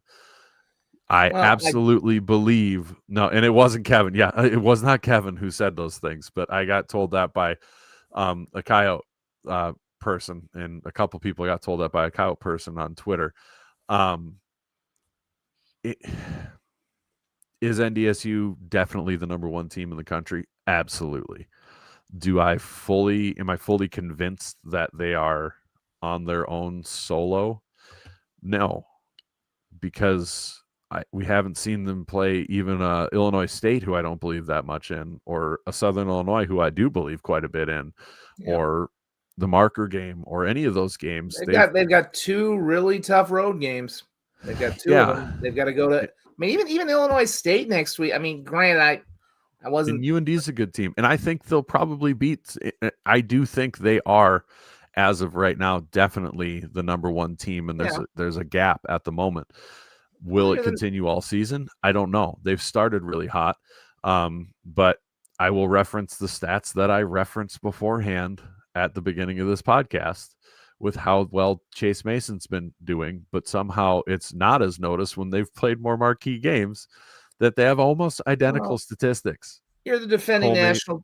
I absolutely believe no, and it wasn't Kevin. Yeah, it was not Kevin who said those things, but I got told that by a Coyote person, and a couple people got told that by a Coyote person on Twitter. Is NDSU definitely the number 1 team in the country? Absolutely. Am I fully convinced that they are on their own solo? No, because we haven't seen them play even Illinois State, who I don't believe that much in, or a Southern Illinois, who I do believe quite a bit in, or the marker game, or any of those games. They've got 2 really tough road games. They've got 2 of them. They've got to go to. I mean, even Illinois State next week. I mean, granted, I wasn't. And UND's a good team, and I think they'll probably beat. I do think they are, as of right now, definitely the number 1 team, and there's a gap at the moment. Will it continue all season? I don't know. They've started really hot, but I will reference the stats that I referenced beforehand at the beginning of this podcast with how well Chase Mason's been doing, but somehow it's not as noticed when they've played more marquee games that they have almost identical statistics. You're the defending national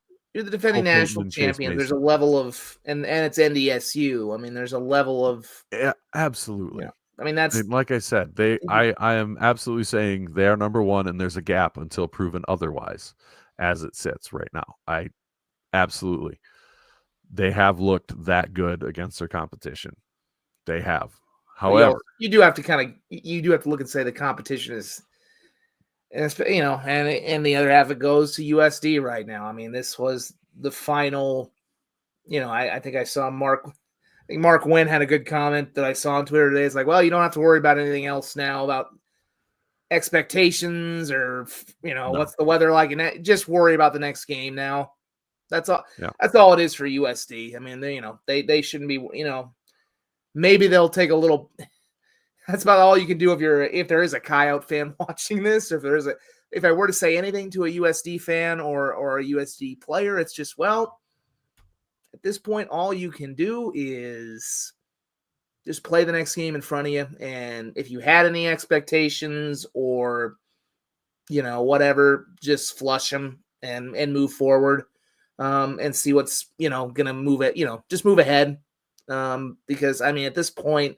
champion. There's a level of, and it's NDSU. I mean, there's a level of. Yeah, absolutely. Yeah. I mean, that's like I said, I am absolutely saying they are number 1, and there's a gap until proven otherwise as it sits right now. They have looked that good against their competition. They have. However, you do have to look and say the competition is, and the other half, it goes to USD right now. I mean, this was the final, I think I saw Mark Wynn had a good comment that I saw on Twitter today. It's like, well, you don't have to worry about anything else now about expectations or, what's the weather like, and just worry about the next game now. That's all. Yeah. That's all it is for USD. I mean, they shouldn't be, maybe they'll take a little. That's about all you can do if there is a Coyote fan watching this, or if I were to say anything to a USD fan or a USD player, it's just, well, at this point, all you can do is just play the next game in front of you. And if you had any expectations or, whatever, just flush them and move forward and see what's, going to move it, just move ahead. Because, I mean, at this point,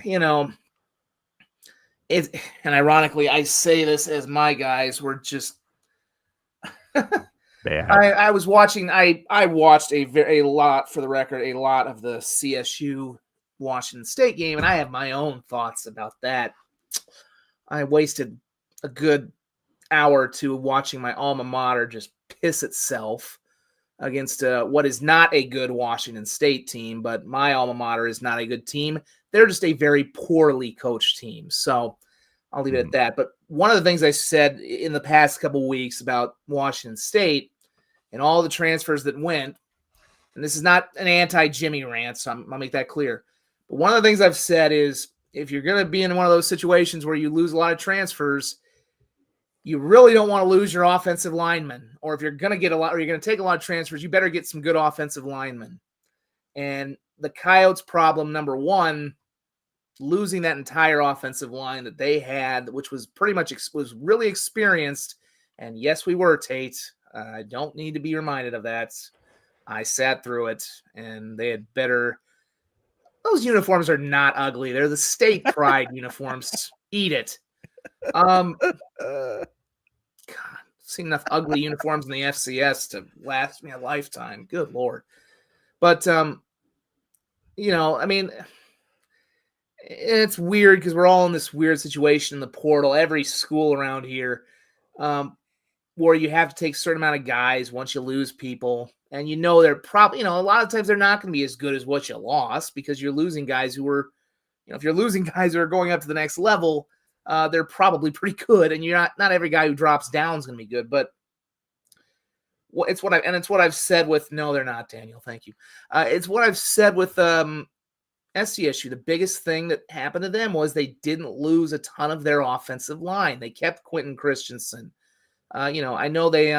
and ironically, I say this as my guys were just bad. I was watching. I watched a lot, for the record, a lot of the CSU Washington State game, and I have my own thoughts about that. I wasted a good hour or two watching my alma mater just piss itself against what is not a good Washington State team, but my alma mater is not a good team. They're just a very poorly coached team. So I'll leave it at that. But one of the things I said in the past couple of weeks about Washington State and all the transfers that went, and this is not an anti-Jimmy rant, so I'll make that clear. But one of the things I've said is if you're going to be in one of those situations where you lose a lot of transfers, you really don't want to lose your offensive linemen. Or if you're going to get a lot, or you're going to take a lot of transfers, you better get some good offensive linemen. And the Coyotes' problem, number one, losing that entire offensive line that they had, which was pretty much was really experienced And yes, we were, Tate. I don't need to be reminded of that. I sat through it, and they had better. Those uniforms are not ugly. They're the state pride uniforms. Eat it. God, seen enough ugly uniforms in the FCS to last me a lifetime. Good Lord. But, I mean, it's weird because we're all in this weird situation in the portal. Every school around here, where you have to take a certain amount of guys once you lose people. And they're probably, a lot of times they're not going to be as good as what you lost because you're losing guys who were, if you're losing guys who are going up to the next level, they're probably pretty good. And you're not every guy who drops down is going to be good. But it's what I've said with, no, they're not, Daniel. Thank you. It's what I've said with SDSU. The biggest thing that happened to them was they didn't lose a ton of their offensive line. They kept Quentin Christensen. I know they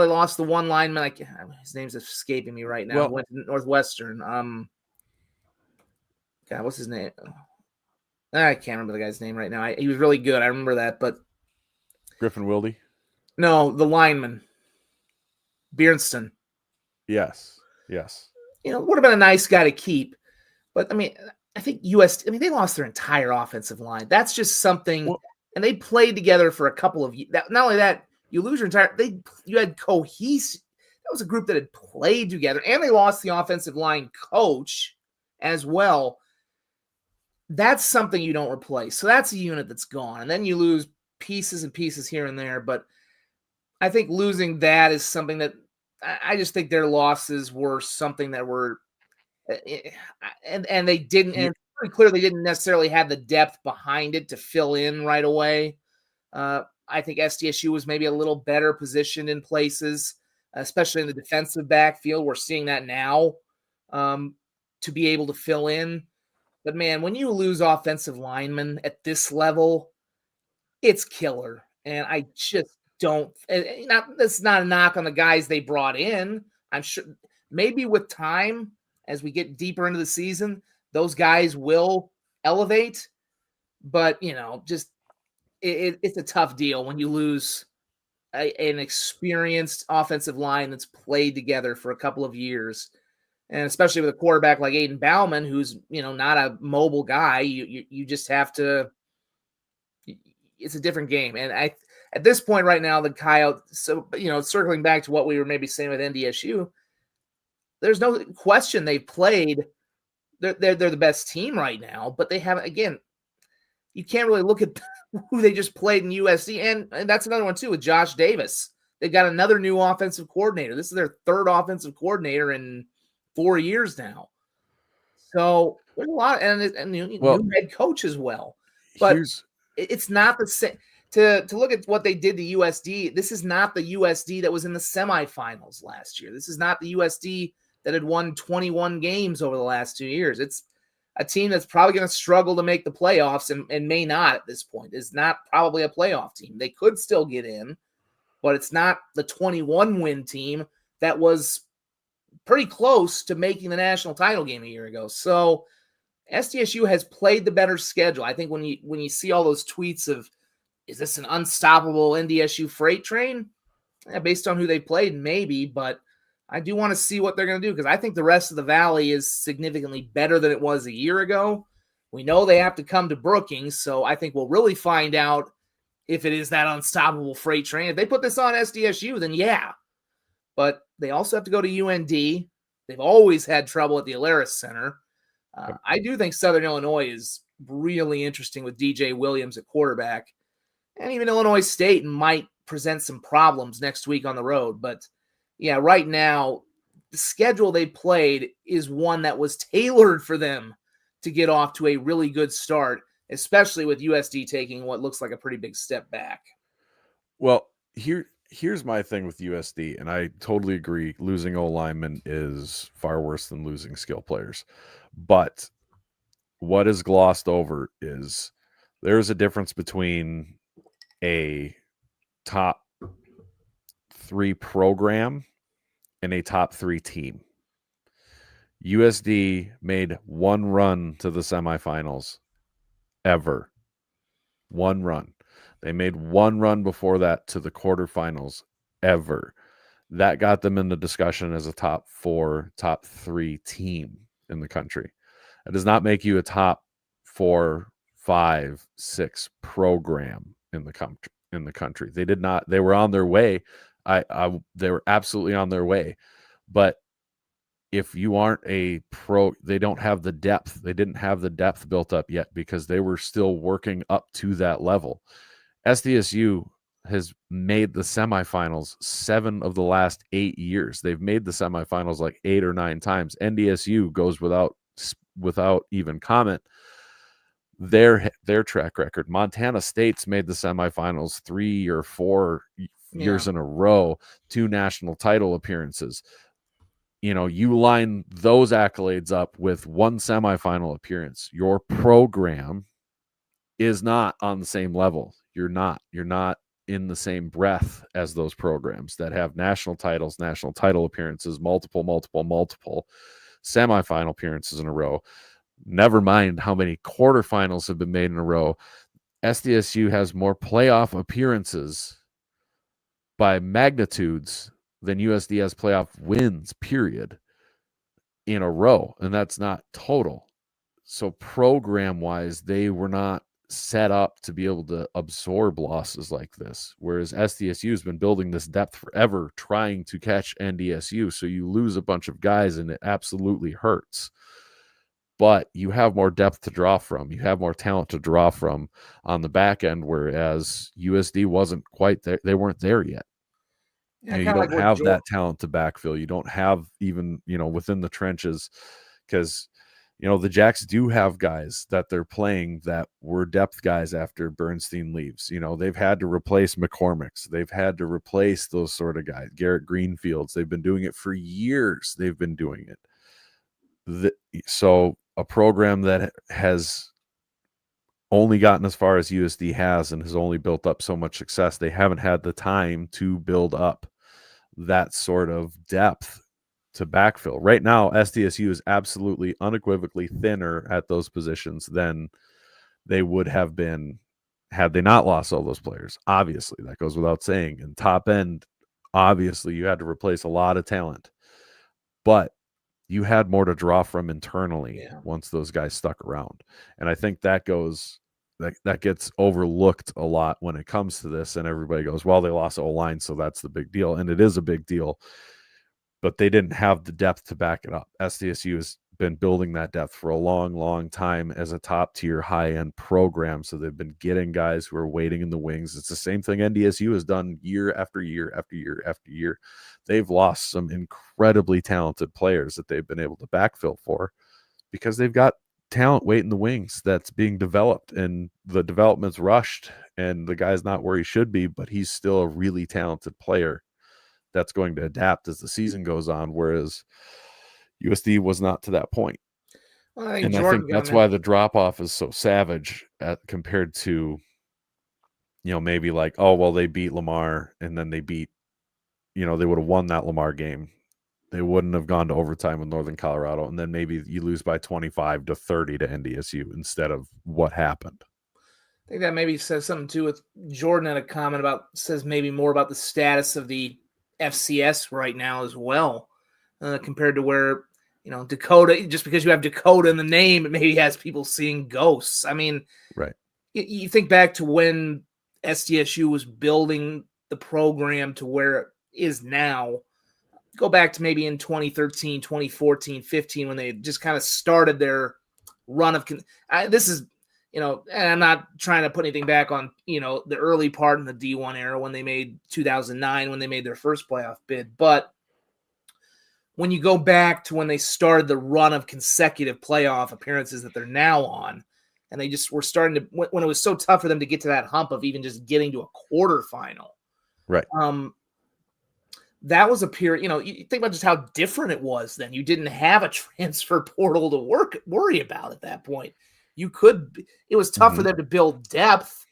lost the one lineman. His name's escaping me right now. Well, went to Northwestern. God, what's his name? I can't remember the guy's name right now. He was really good. I remember that, but Griffin Wilde. No, the lineman, Bjornston. Yes. Would have been a nice guy to keep, but I mean, I think they lost their entire offensive line. That's just something. Well, and they played together for a couple of years. Not only that, you lose your entire. You had cohesive. That was a group that had played together, and they lost the offensive line coach as well. That's something you don't replace. So that's a unit that's gone, and then you lose pieces and pieces here and there. But I think losing that is something that I just think their losses were something that were, and they didn't. And it's pretty clear they didn't necessarily have the depth behind it to fill in right away. I think SDSU was maybe a little better positioned in places, especially in the defensive backfield. We're seeing that now to be able to fill in. But, man, when you lose offensive linemen at this level, it's killer. And I just don't – that's not a knock on the guys they brought in. I'm sure maybe with time, as we get deeper into the season, those guys will elevate. But, just it's a tough deal when you lose an experienced offensive line that's played together for a couple of years. And especially with a quarterback like Aiden Bauman, who's, not a mobile guy, you just have to – it's a different game. And at this point right now, the Coyote – so, circling back to what we were maybe saying with NDSU, there's no question they've played – they're the best team right now, but they haven't – again, you can't really look at who they just played in USD. And that's another one, too, with Josh Davis. They've got another new offensive coordinator. This is their third offensive coordinator in 4 years now. So there's a lot, and new head coach as well. But it's not the same. To look at what they did to USD, this is not the USD that was in the semifinals last year. This is not the USD that had won 21 games over the last 2 years. It's a team that's probably going to struggle to make the playoffs and may not at this point. It's not probably a playoff team. They could still get in, but it's not the 21-win team that was pretty close to making the national title game a year ago. So SDSU has played the better schedule. I think when you see all those tweets of, is this an unstoppable NDSU freight train? Based on who they played, maybe, but I do want to see what they're going to do because I think the rest of the Valley is significantly better than it was a year ago. We know they have to come to Brookings, so I think we'll really find out if it is that unstoppable freight train. If they put this on SDSU, then yeah. But they also have to go to UND. They've always had trouble at the Alaris Center. I do think Southern Illinois is really interesting with DJ Williams at quarterback. And even Illinois State might present some problems next week on the road. But, yeah, right now, the schedule they played is one that was tailored for them to get off to a really good start, especially with USD taking what looks like a pretty big step back. Well, here's my thing with USD, and I totally agree. Losing O-linemen is far worse than losing skill players. But what is glossed over is there's a difference between a top 3 program and a top 3 team. USD made one run to the semifinals ever. One run. They made one run before that to the quarterfinals ever. That got them in the discussion as a top 4, top 3 team in the country. It does not make you a top 4, 5, 6 program in the country. They did not. They were on their way. They were absolutely on their way. But if you aren't a pro, they don't have the depth. They didn't have the depth built up yet because they were still working up to that level. SDSU has made the semifinals 7 of the last 8 years. They've made the semifinals like 8 or 9 times. NDSU goes without even comment. Their track record. Montana State's made the semifinals 3 or 4 years in a row, 2 national title appearances. You line those accolades up with 1 semifinal appearance. Your program is not on the same level. You're not in the same breath as those programs that have national titles, national title appearances, multiple semifinal appearances in a row. Never mind how many quarterfinals have been made in a row. SDSU has more playoff appearances by magnitudes than USD has playoff wins, period, in a row. And that's not total. So program-wise, they were not set up to be able to absorb losses like this, whereas SDSU has been building this depth forever, trying to catch NDSU. So you lose a bunch of guys, and it absolutely hurts. But you have more depth to draw from. You have more talent to draw from on the back end, whereas USD wasn't quite there. They weren't there yet. You don't have that talent to backfill. You don't have even, within the trenches, because, the Jacks do have guys that they're playing that were depth guys after Bernstein leaves. They've had to replace McCormick's. They've had to replace those sort of guys, Garrett Greenfields. They've been doing it for years. They've been doing it. So a program that has only gotten as far as USD has and has only built up so much success, they haven't had the time to build up that sort of depth to backfill. Right now, SDSU is absolutely unequivocally thinner at those positions than they would have been had they not lost all those players. Obviously, that goes without saying. And top end, obviously, you had to replace a lot of talent. But you had more to draw from internally once those guys stuck around. And I think that gets overlooked a lot when it comes to this. And everybody goes, well, they lost O-line, so that's the big deal. And it is a big deal. But they didn't have the depth to back it up. SDSU has been building that depth for a long, long time as a top-tier, high-end program. So they've been getting guys who are waiting in the wings. It's the same thing NDSU has done year after year after year after year. They've lost some incredibly talented players that they've been able to backfill for because they've got talent waiting in the wings that's being developed, and the development's rushed, and the guy's not where he should be, but he's still a really talented player that's going to adapt as the season goes on, whereas USD was not to that point. Well, I think that's why the drop-off is so savage compared to, maybe like, oh, well, they beat Lamar, and then they beat, they would have won that Lamar game. They wouldn't have gone to overtime with Northern Colorado, and then maybe you lose by 25 to 30 to NDSU instead of what happened. I think that maybe says something, too, with Jordan had a comment says maybe more about the status of the FCS right now as well, compared to where, Dakota, just because you have Dakota in the name, it maybe has people seeing ghosts. I mean, right. You think back to when SDSU was building the program to where it is now. Go back to maybe in 2013, 2014, 15, when they just kind of started their run of this is, and I'm not trying to put anything back on, the early part in the D1 era when they made 2009, when they made their first playoff bid. But when you go back to when they started the run of consecutive playoff appearances that they're now on, and they just were starting to, when it was so tough for them to get to that hump of even just getting to a quarterfinal. Right. That was a period, you think about just how different it was then. You didn't have a transfer portal to worry about at that point. It was tough for them to build depth,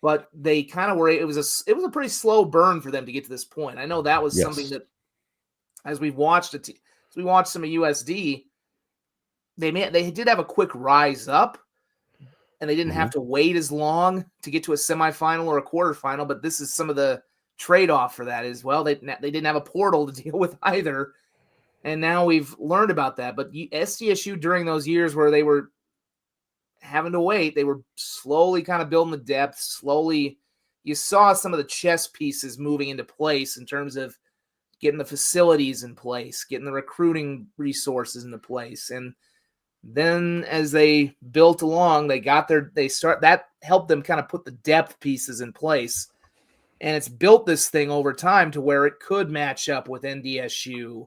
but they kind of were. It was a pretty slow burn for them to get to this point. I know that was something that, as we watched some of USD, they did have a quick rise up, and they didn't have to wait as long to get to a semifinal or a quarterfinal. But this is some of the trade-off for that as well. They didn't have a portal to deal with either, and now we've learned about that. But SDSU during those years where they were having to wait, they were slowly kind of building the depth. Slowly, you saw some of the chess pieces moving into place in terms of getting the facilities in place, getting the recruiting resources into place. And then as they built along, that helped them kind of put the depth pieces in place. And it's built this thing over time to where it could match up with NDSU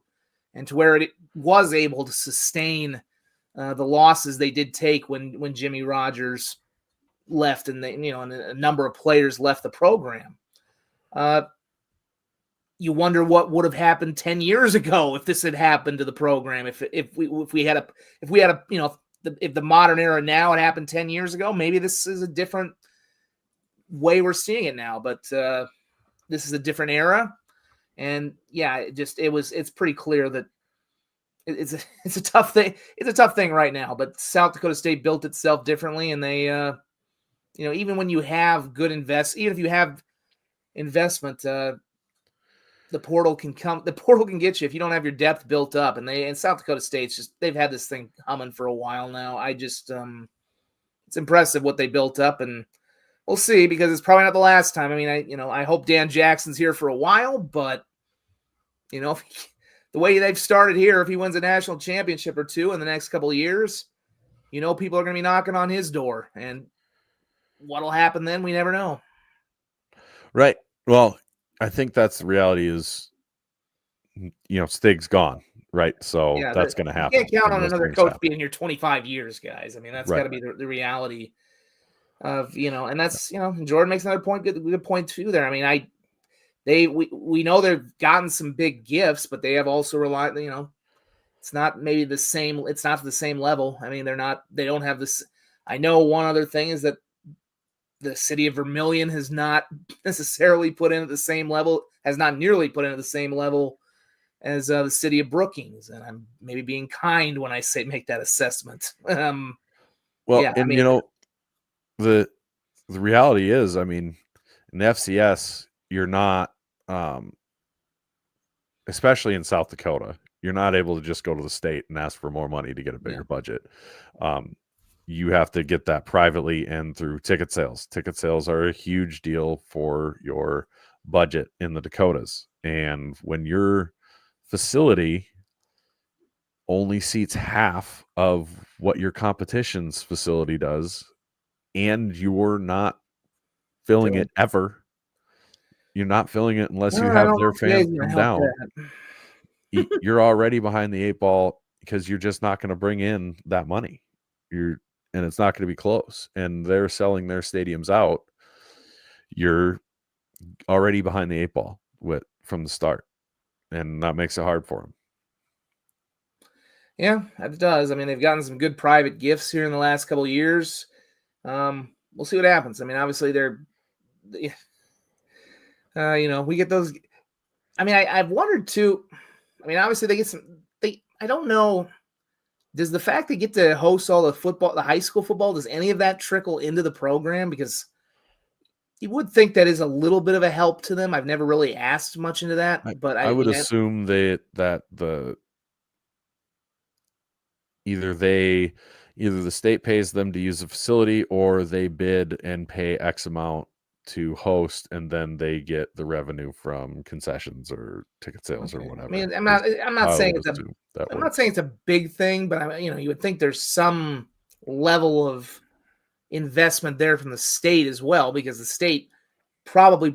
and to where it was able to sustain the losses they did take when Jimmy Rogers left and and a number of players left the program. You wonder what would have happened 10 years ago if this had happened to the program. If the modern era now had happened 10 years ago, maybe this is a different way we're seeing it now. But this is a different era, and yeah, it's pretty clear that it's a tough thing. It's a tough thing right now. But South Dakota State built itself differently, and they even when you have good even if you have investment. The portal can get you if you don't have your depth built up. And South Dakota State's they've had this thing humming for a while now. It's impressive what they built up, and we'll see, because it's probably not the last time. I mean, I hope Dan Jackson's here for a while, but the way they've started here, if he wins a national championship or two in the next couple of years, people are going to be knocking on his door, and what'll happen then, we never know. Right. Well, I think that's the reality is, Stig's gone, right? So yeah, that's going to happen. You can't count on another coach being here 25 years, guys. I mean, that's got to be the reality of, and that's, Jordan makes another point, good point too there. I mean, we know they've gotten some big gifts, but they have also relied, it's not the same level. I mean, they don't have this. I know one other thing is that the city of Vermilion has not necessarily put in at the same level, has not nearly put in at the same level as the city of Brookings. And I'm maybe being kind when I say make that assessment. The reality is, I mean, in the FCS, you're not, especially in South Dakota, you're not able to just go to the state and ask for more money to get a bigger budget. You have to get that privately and through ticket sales. Ticket sales are a huge deal for your budget in the Dakotas. And when your facility only seats half of what your competition's facility does, and you're not filling it ever, you're not filling it unless you have their fans come down. You're already behind the 8 ball because you're just not going to bring in that money. And it's not going to be close. And they're selling their stadiums out. You're already behind the 8 ball from the start. And that makes it hard for them. Yeah, it does. I mean, they've gotten some good private gifts here in the last couple of years. We'll see what happens. I mean, obviously we get those. I mean, I've wondered too. I mean, obviously they get I don't know. Does the fact they get to host all the high school football, does any of that trickle into the program? Because you would think that is a little bit of a help to them. I've never really asked much into that, but I would assume either the state pays them to use the facility, or they bid and pay X amount to host, and then they get the revenue from concessions or ticket sales or whatever. I mean, I'm not saying it's a big thing, but you would think there's some level of investment there from the state as well, because the state probably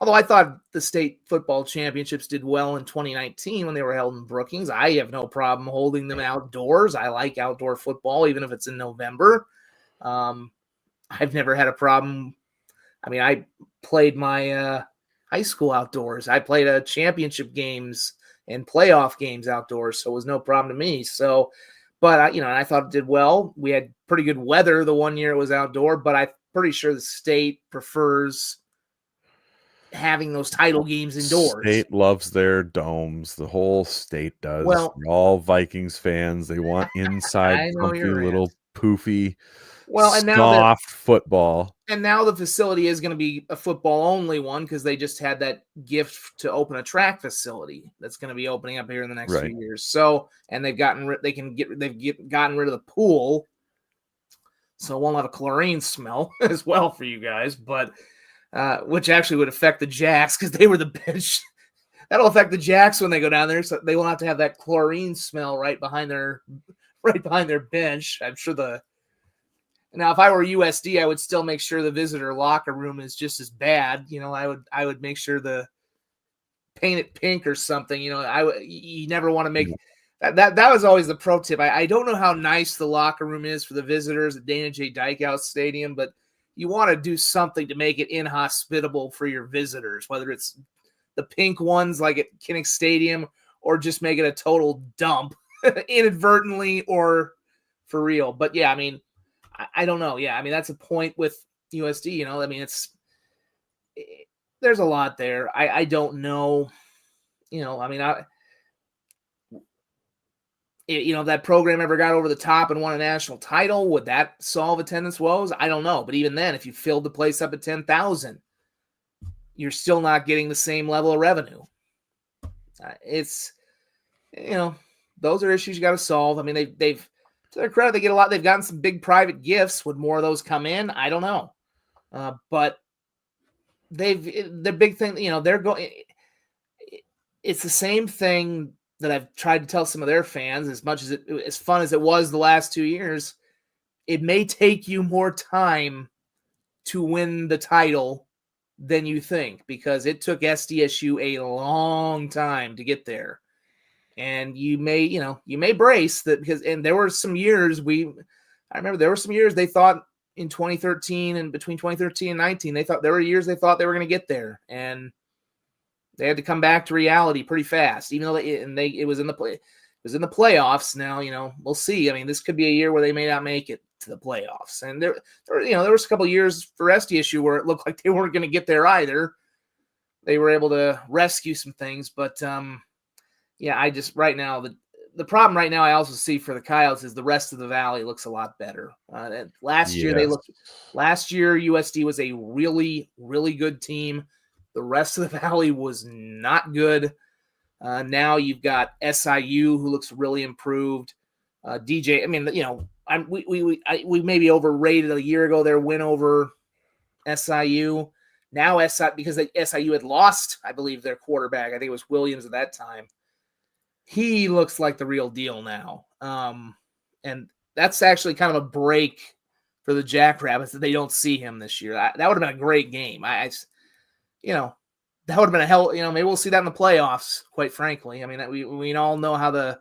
although I thought the state football championships did well in 2019 when they were held in Brookings. I have no problem holding them outdoors. I like outdoor football, even if it's in November. I've never had a problem. I mean, I played my high school outdoors. I played championship games and playoff games outdoors, so it was no problem to me. So, but I thought it did well. We had pretty good weather the one year it was outdoor, but I'm pretty sure the state prefers having those title games indoors. State loves their domes. The whole state does. Well, they're all Vikings fans. They want inside comfy little poofy Well, and soft football. And now the facility is going to be a football only one because they just had that gift to open a track facility that's going to be opening up here in the next few years. So, and they've gotten rid of the pool, so it won't have a chlorine smell as well for you guys. But which actually would affect the Jacks because they were the bench. That'll affect the Jacks when they go down there, so they will have to have that chlorine smell right behind their bench. I'm sure Now, if I were USD, I would still make sure the visitor locker room is just as bad. I would make sure paint it pink or something. You never want to make that was always the pro tip. I don't know how nice the locker room is for the visitors at Dana J. Dykehouse Stadium, but you want to do something to make it inhospitable for your visitors, whether it's the pink ones like at Kinnick Stadium or just make it a total dump inadvertently or for real. But yeah, I mean, I don't know. Yeah, I mean, that's a point with USD, I mean, there's a lot there. I don't know, I mean, if that program ever got over the top and won a national title, would that solve attendance woes? I don't know. But even then, if you filled the place up at 10,000, you're still not getting the same level of revenue. It's, those are issues you got to solve. I mean, they've to their credit, they get a lot. They've gotten some big private gifts. Would more of those come in? I don't know. But the big thing, they're going. It's the same thing that I've tried to tell some of their fans. As much as fun as it was the last 2 years, it may take you more time to win the title than you think because it took SDSU a long time to get there. And you may brace that because there were some years I remember there were some years they thought in 2013 and between 2013 and 19, there were years they thought they were going to get there and they had to come back to reality pretty fast, even though it was in the playoffs. Now, we'll see. I mean, this could be a year where they may not make it to the playoffs. And there was a couple of years for SDSU where it looked like they weren't going to get there either. They were able to rescue some things, but, yeah, I just right now the problem right now I also see for the Coyotes is the rest of the Valley looks a lot better. Last year USD was a really, really good team. The rest of the Valley was not good. Now you've got SIU who looks really improved. DJ, I mean, we maybe overrated a year ago their win over SIU. Now because SIU had lost, I believe, their quarterback. I think it was Williams at that time. He looks like the real deal now. And that's actually kind of a break for the Jackrabbits that they don't see him this year. That would have been a great game. That would have been a hell, maybe we'll see that in the playoffs, quite frankly. I mean, we all know how the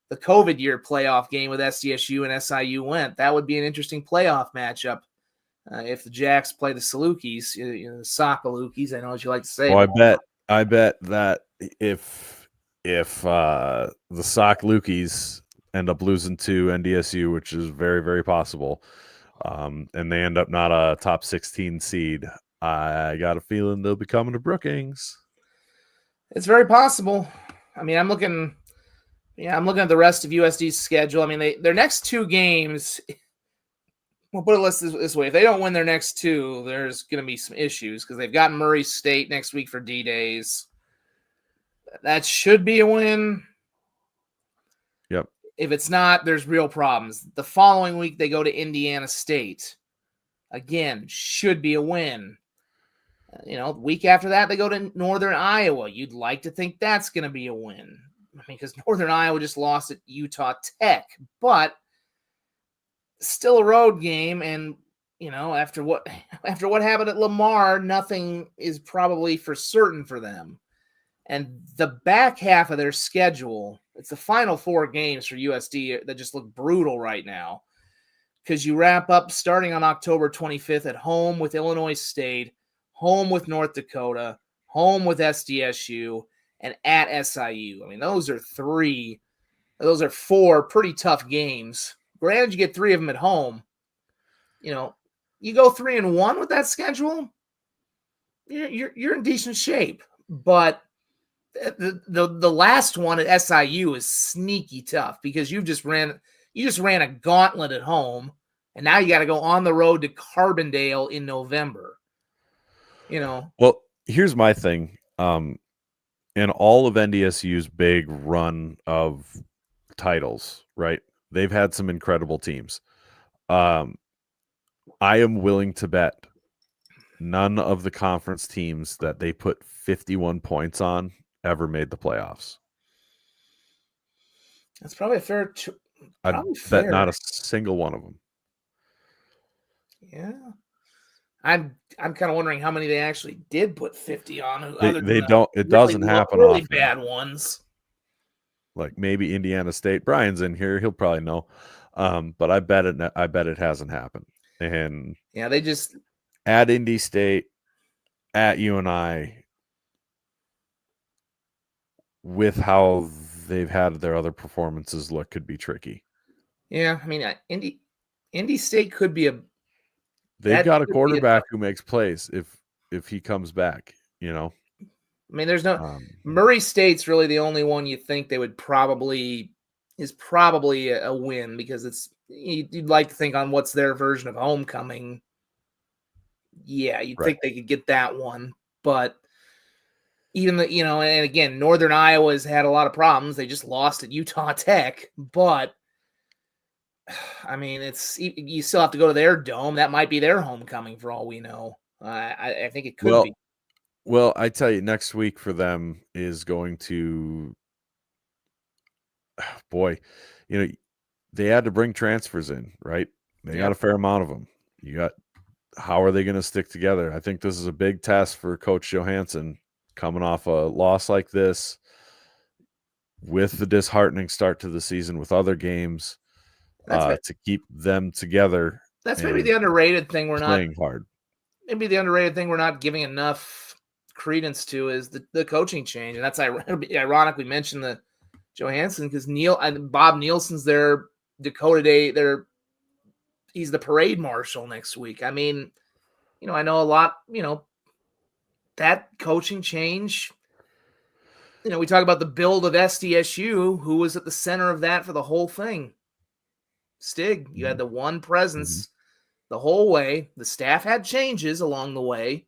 COVID year playoff game with SDSU and SIU went. That would be an interesting playoff matchup if the Jacks play the Salukis, the Sokolukis. I know what you like to say. Well, I bet that if the Sokolukis end up losing to NDSU, which is very, very possible, and they end up not a top 16 seed, I got a feeling they'll be coming to Brookings. It's very possible. I mean, I'm looking at the rest of USD's schedule. I mean, their next two games, we'll put it this way. If they don't win their next two, there's going to be some issues because they've got Murray State next week for D-Days. That should be a win. Yep. If it's not, there's real problems. The following week, they go to Indiana State. Again, should be a win. The week after that, they go to Northern Iowa. You'd like to think that's going to be a win. I mean, because Northern Iowa just lost at Utah Tech. But still a road game. And, after what happened at Lamar, nothing is probably for certain for them. And the back half of their schedule, it's the final four games for USD that just look brutal right now. Because you wrap up starting on October 25th at home with Illinois State, home with North Dakota, home with SDSU, and at SIU. I mean, those are four pretty tough games. Granted, you get three of them at home. You go 3-1 with that schedule, you're in decent shape. But the last one at SIU is sneaky tough because you just ran a gauntlet at home And now you got to go on the road to Carbondale in November. Well, here's my thing. In all of NDSU's big run of titles, right? They've had some incredible teams. I am willing to bet none of the conference teams that they put 51 points on ever made the playoffs. That's probably a fair. I bet not a single one of them. Yeah, I'm kind of wondering how many they actually did put 50 on. They don't. It doesn't happen really often. Bad ones. Like maybe Indiana State. Brian's in here; he'll probably know. But I bet it hasn't happened. And yeah, they just at Indy State, at UNI, with how they've had their other performances look, could be tricky. Yeah, I mean, Indy State could be a. They've got a quarterback who makes plays if he comes back. I mean, there's no Murray State's really the only one you think they would probably a win, because you'd like to think on what's their version of homecoming. Yeah, you'd think they could get that one, but even and again, Northern Iowa's had a lot of problems. They just lost at Utah Tech, but I mean, you still have to go to their dome. That might be their homecoming for all we know. I think it could be. Well, I tell you, next week for them is going to, boy, they had to bring transfers in, right? They got a fair amount of them. How are they going to stick together? I think this is a big test for Coach Johansson coming off a loss like this, with the disheartening start to the season with other games, to keep them together. That's maybe the underrated thing we're playing hard. Maybe the underrated thing we're not giving enough credence to is the coaching change. And that's ironic we mentioned the Johansson, because Bob Nielsen's their Dakota Day. He's the parade marshal next week. I mean, I know a lot, that coaching change, we talk about the build of SDSU, who was at the center of that for the whole thing. Stig, you had the one presence the whole way. The staff had changes along the way.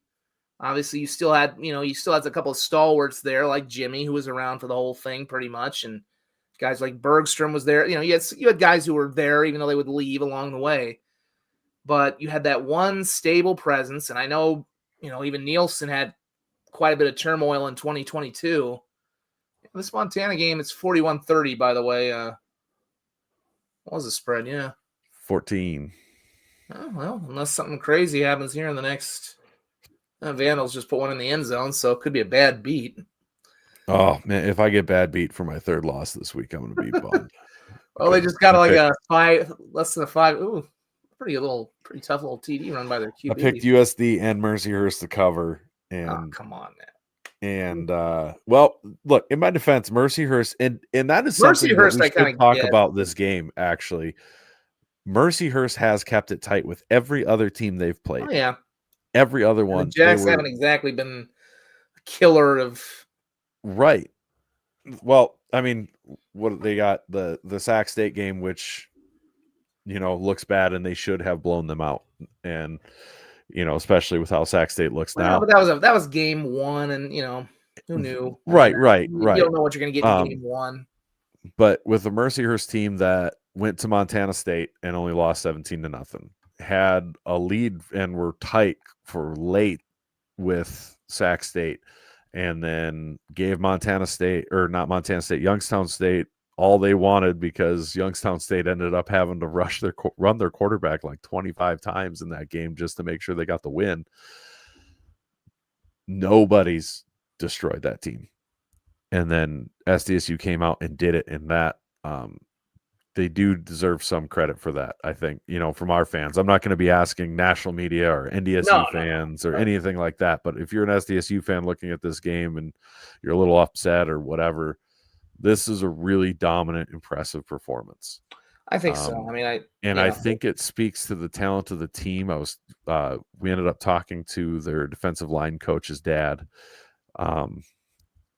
Obviously, you still had a couple of stalwarts there, like Jimmy, who was around for the whole thing pretty much, and guys like Bergstrom was there. You had guys who were there even though they would leave along the way. But you had that one stable presence, and I know, even Nielsen had quite a bit of turmoil in 2022. This Montana game, it's 41-30, by the way. What was the spread? Yeah. 14. Oh, well, unless something crazy happens here in the next... Vandals just put one in the end zone, so it could be a bad beat. Oh, man, if I get bad beat for my third loss this week, I'm going to be bummed. Well, they just got less than a 5. Ooh, pretty tough little TD run by their QB. I picked USD and Mercyhurst to cover. And come on, man. And well, look, in my defense, Mercyhurst, and that is something Mercyhurst that we should talk about this game. Actually, Mercyhurst has kept it tight with every other team they've played. Oh, yeah, every other one. The Jacks haven't exactly been a killer of. Right. Well, I mean, what they got the Sac State game, which looks bad, and they should have blown them out, and. Especially with how Sac State looks now. But that was game one, and who knew? Right. You don't know what you're going to get in game one. But with the Mercyhurst team that went to Montana State and only lost 17-0, had a lead and were tight for late with Sac State, and then gave Youngstown State all they wanted, because Youngstown State ended up having to run their quarterback like 25 times in that game just to make sure they got the win. Nobody's destroyed that team. And then SDSU came out and did it, and that they do deserve some credit for that, I think, from our fans. I'm not going to be asking national media or NDSU fans or anything like that, but if you're an SDSU fan looking at this game and you're a little upset or whatever, this is a really dominant, impressive performance. I think so. I mean, I think it speaks to the talent of the team. We ended up talking to their defensive line coach's dad,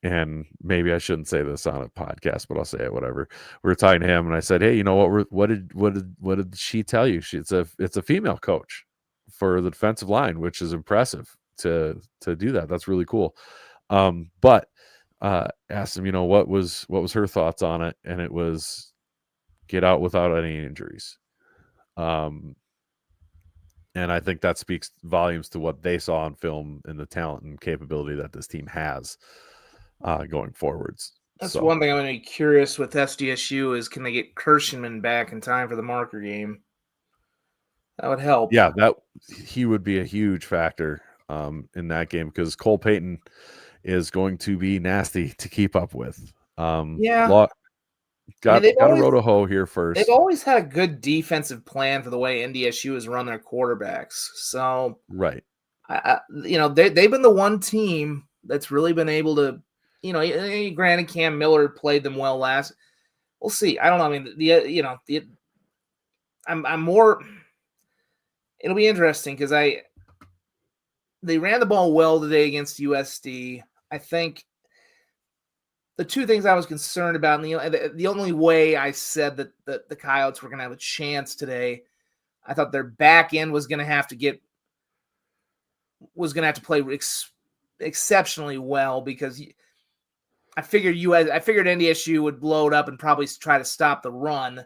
and maybe I shouldn't say this on a podcast, but I'll say it, whatever. We were talking to him and I said, hey, you know what did she tell you? It's a female coach for the defensive line, which is impressive to do that. That's really cool. But asked him, what was her thoughts on it, and it was get out without any injuries. And I think that speaks volumes to what they saw on film and the talent and capability that this team has going forwards. That's one thing I'm going to be curious with SDSU is, can they get Kirschenman back in time for the marker game? That would help. Yeah, he would be a huge factor in that game, because Cole Payton is going to be nasty to keep up with. Got a road to hoe here first. They've always had a good defensive plan for the way NDSU has run their quarterbacks. So right, they've been the one team that's really been able to, granted Cam Miller played them well last. We'll see. I don't know. I mean, I'm more. It'll be interesting because they ran the ball well today against USD. I think the two things I was concerned about, and the only way I said that the Coyotes were going to have a chance today, I thought their back end was going to have to play exceptionally well, because I figured NDSU would blow it up and probably try to stop the run.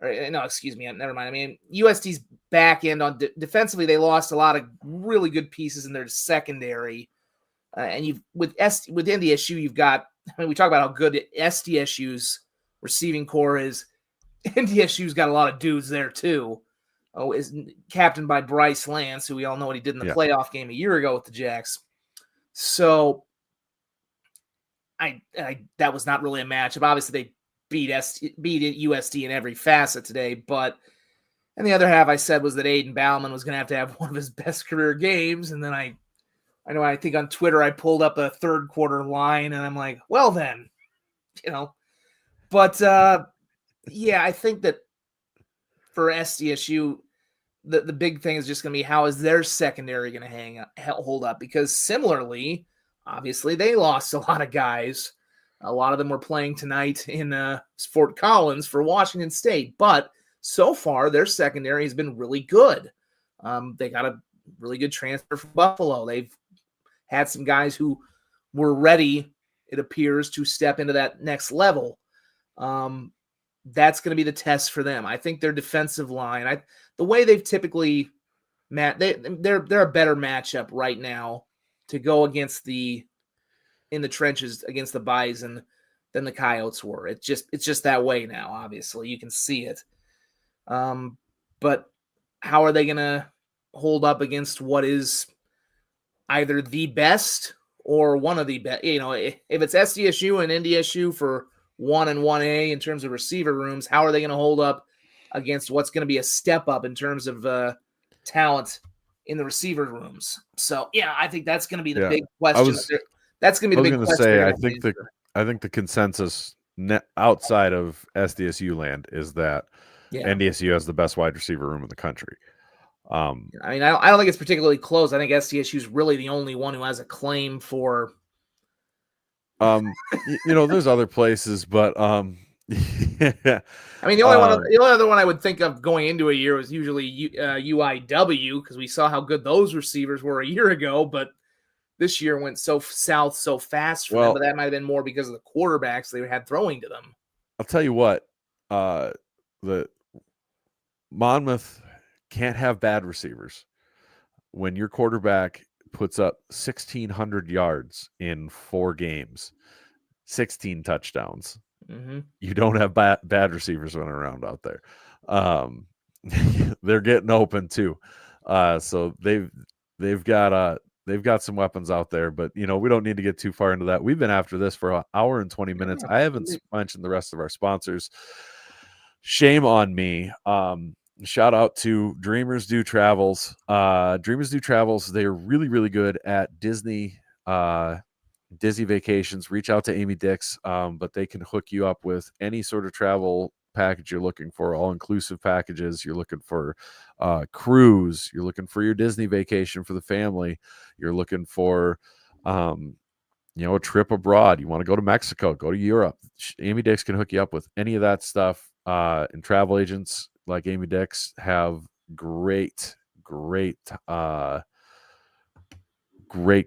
No, excuse me, never mind. I mean, USD's back end on defensively, they lost a lot of really good pieces in their secondary. And with NDSU, you've got, we talk about how good SDSU's receiving core is. NDSU's got a lot of dudes there too. Is captained by Bryce Lance, who we all know what he did in the playoff game a year ago with the Jacks. So that was not really a matchup. Obviously, they beat USD in every facet today, but and the other half I said was that Aiden Bauman was going to have one of his best career games, and then I think on Twitter I pulled up a third quarter line, and I'm like, well then, but I think that for SDSU, the big thing is just going to be, how is their secondary going to hold up? Because similarly, obviously they lost a lot of guys. A lot of them were playing tonight in Fort Collins for Washington State, but so far their secondary has been really good. They got a really good transfer from Buffalo. They've had some guys who were ready, it appears, to step into that next level. That's going to be the test for them. I think their defensive line, the way they've typically they're a better matchup right now to go against in the trenches against the Bison than the Coyotes were. It's just that way now. Obviously, you can see it. But how are they going to hold up against what is either the best or one of the best? If it's SDSU and NDSU for 1 and 1A in terms of receiver rooms, how are they going to hold up against what's going to be a step up in terms of talent in the receiver rooms? So, I think that's going to be the big question. That's going to be the big question. I think the consensus outside of SDSU land is that NDSU has the best wide receiver room in the country. I don't think it's particularly close. I think SDSU is really the only one who has a claim for. There's other places, but the only other one I would think of going into a year was usually UIW, because we saw how good those receivers were a year ago, but this year went so south so fast for them. But that might have been more because of the quarterbacks they had throwing to them. I'll tell you what, the Monmouth can't have bad receivers. When your quarterback puts up 1,600 yards in 4 games, 16 touchdowns, you don't have bad receivers running around out there. They're getting open too. So they've got some weapons out there, but we don't need to get too far into that. We've been after this for an hour and 20 minutes. I haven't mentioned the rest of our sponsors. Shame on me. Shout out to Dreamers Do Travels. Dreamers Do Travels, they're really, really good at Disney vacations. Reach out to Amy Dix, but they can hook you up with any sort of travel package you're looking for, all-inclusive packages. You're looking for cruise. You're looking for your Disney vacation for the family. You're looking for a trip abroad, you want to go to Mexico, go to Europe, Amy Dix can hook you up with any of that stuff. And travel agents like Amy Dix have great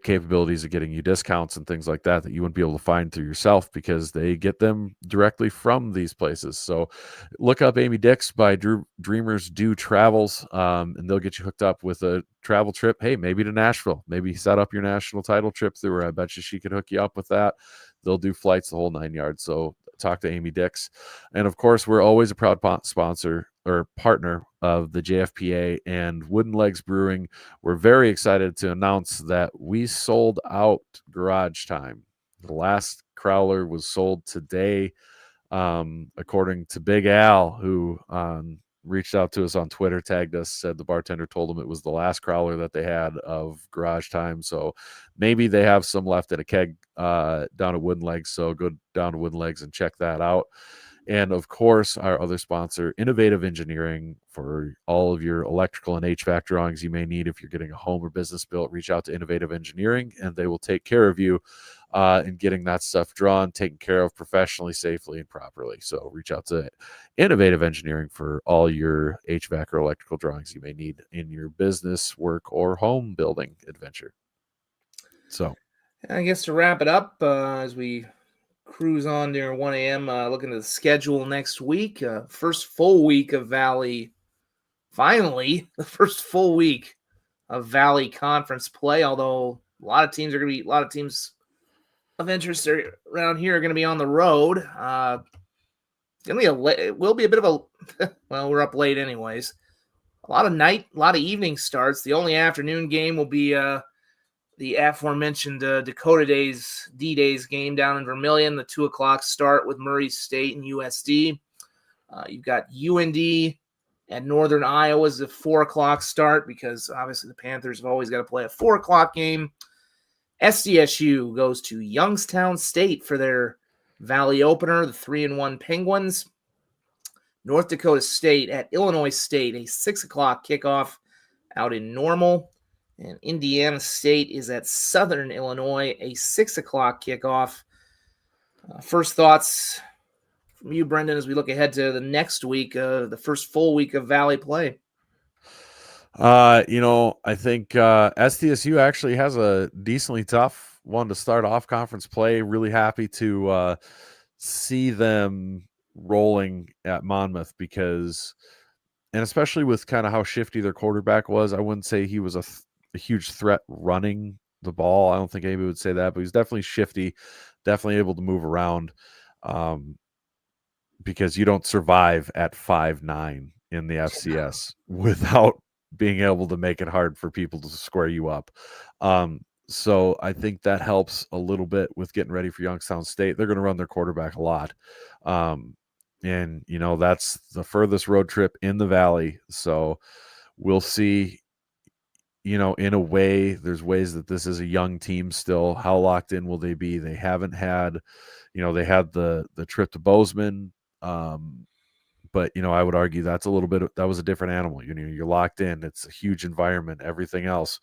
capabilities of getting you discounts and things like that you wouldn't be able to find through yourself, because they get them directly from these places. So look up Amy Dix by Dreamers Do Travels, and they'll get you hooked up with a travel trip. Hey, maybe to Nashville, maybe set up your national title trip through her. I bet you she could hook you up with that. They'll do flights the whole 9 yards. So talk to Amy Dix. And of course, we're always a proud sponsor or partner of the JFPA and Wooden Legs Brewing. We're very excited to announce that we sold out Garage Time. The last crowler was sold today, according to Big Al, who reached out to us on Twitter, tagged us, said the bartender told him it was the last crowler that they had of Garage Time. So maybe they have some left at a keg down at Wooden Legs. So go down to Wooden Legs and check that out. And of course, our other sponsor, Innovative Engineering, for all of your electrical and HVAC drawings you may need. If you're getting a home or business built, reach out to Innovative Engineering, and they will take care of you in getting that stuff drawn, taken care of professionally, safely, and properly. So reach out to Innovative Engineering for all your HVAC or electrical drawings you may need in your business, work, or home building adventure. So I guess to wrap it up, as we cruise on near 1 a.m., looking at the schedule next week. First full week of Valley. Finally, the first full week of Valley Conference play, although a lot of teams of interest around here are going to be on the road. It will be a bit of a, well, we're up late anyways. A lot of evening starts. The only afternoon game will be the aforementioned Dakota D-Days game down in Vermilion, the 2 o'clock start with Murray State and USD. You've got UND and Northern Iowa's a 4 o'clock start, because obviously the Panthers have always got to play a 4 o'clock game. SDSU goes to Youngstown State for their Valley opener, the 3-1 Penguins. North Dakota State at Illinois State, a 6 o'clock kickoff out in Normal. And Indiana State is at Southern Illinois, a 6 o'clock kickoff. First thoughts from you, Brendan, as we look ahead to the next week, the first full week of Valley play. I think SDSU actually has a decently tough one to start off conference play. Really happy to see them rolling at Monmouth, because, and especially with kind of how shifty their quarterback was, I wouldn't say he was a huge threat running the ball. I don't think anybody would say that, but he's definitely shifty, definitely able to move around, because you don't survive at 5'9" in the FCS without being able to make it hard for people to square you up. So I think that helps a little bit with getting ready for Youngstown State. They're going to run their quarterback a lot. And, that's the furthest road trip in the Valley. So we'll see. In a way, there's ways that this is a young team still. How locked in will they be? They haven't had, they had the trip to Bozeman. But, I would argue that was a different animal. You're locked in. It's a huge environment, everything else.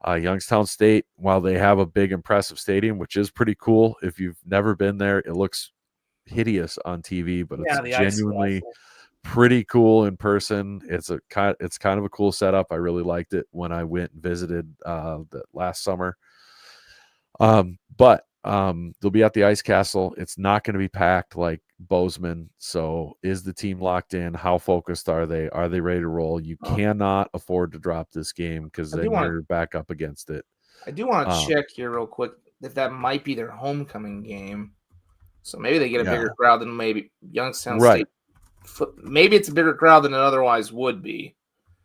Youngstown State, while they have a big, impressive stadium, which is pretty cool. If you've never been there, it looks hideous on TV, but it's genuinely pretty cool in person. It's kind of a cool setup. I really liked it when I went and visited the last summer. But they'll be at the Ice Castle. It's not going to be packed like Bozeman. So is the team locked in? How focused are they? Are they ready to roll? You cannot afford to drop this game, because then you're back up against it. I do want to check here real quick if that might be their homecoming game. So maybe they get a bigger crowd than maybe Youngstown State. Maybe it's a bigger crowd than it otherwise would be.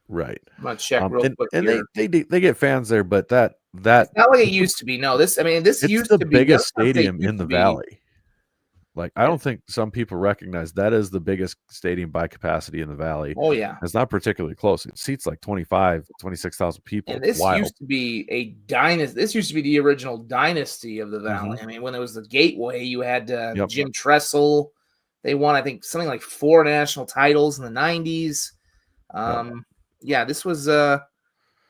Right. I'm gonna check real quick. And they get fans there, but that it's not like it used to be. No, this used to be the biggest stadium in the Valley. Like, I don't think some people recognize that is the biggest stadium by capacity in the Valley. Oh, yeah. It's not particularly close. It seats like 26,000 people. And this used to be a dynasty. This used to be the original dynasty of the Valley. Mm-hmm. I mean, when it was the Gateway, you had Jim Tressel. They won, I think, something like 4 national titles in the 90s. Yeah, this was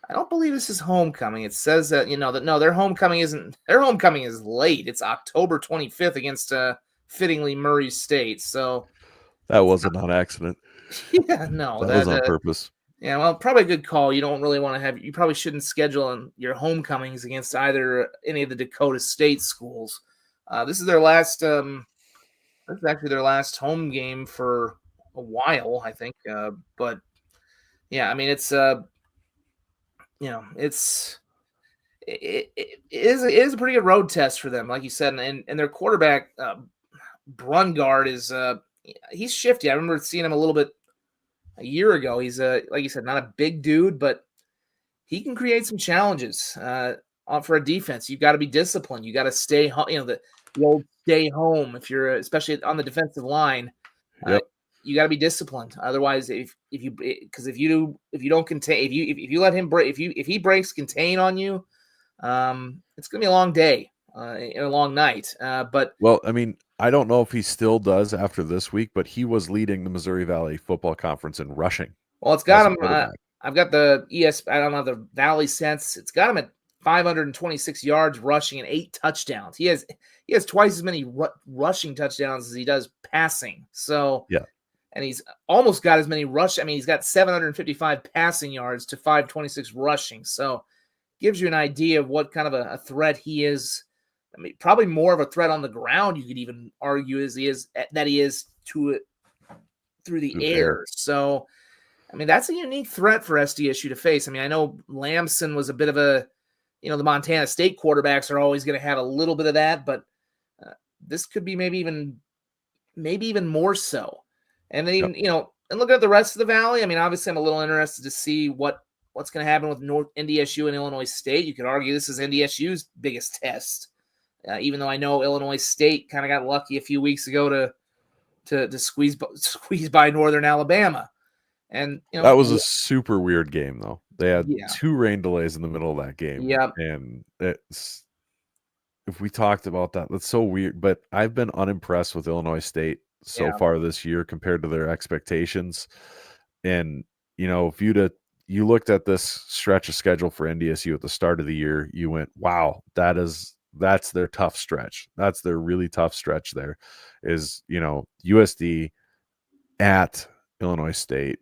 I don't believe this is homecoming. It says that their homecoming is late. It's October 25th against fittingly Murray State. So That wasn't on accident. yeah, no, That was on purpose. Yeah, well, probably a good call. You don't really want to have. You probably shouldn't schedule your homecomings against any of the Dakota State schools. This is their last. This is actually their last home game for a while, I think. But yeah, I mean, it's it is a pretty good road test for them, like you said, and their quarterback Brungard is he's shifty. I remember seeing him a little bit a year ago. He's like you said, not a big dude, but he can create some challenges for a defense. You've got to be disciplined. You got to stay home. The old stay home if you're especially on the defensive line. Yep. You got to be disciplined. Otherwise, if you don't contain, if you let him break, if he breaks contain on you, it's gonna be a long day and a long night. But well, I mean, I don't know if he still does after this week, but he was leading the Missouri Valley Football Conference in rushing. Well, it's got him. I've got the I don't know the Valley Sense. It's got him at 526 yards rushing and 8 touchdowns. He has twice as many rushing touchdowns as he does passing. So yeah. And he's almost got as many he's got 755 passing yards to 526 rushing. So gives you an idea of what kind of a threat he is. I mean, probably more of a threat on the ground, you could even argue, as he is through the air. So, I mean, that's a unique threat for SDSU to face. I mean, I know Lamson was a bit of the Montana State quarterbacks are always going to have a little bit of that, but this could be maybe even more so. And then even, and looking at the rest of the Valley, I mean, obviously I'm a little interested to see what's going to happen with NDSU and Illinois State. You could argue this is NDSU's biggest test, even though I know Illinois State kind of got lucky a few weeks ago to squeeze by Northern Alabama. And that was a super weird game, though. They had 2 rain delays in the middle of that game. Yeah, and if we talked about that, that's so weird. But I've been unimpressed with Illinois State so far this year compared to their expectations. And if you looked at this stretch of schedule for NDSU at the start of the year, you went, wow, that's their tough stretch. That's their really tough stretch. There is USD at Illinois State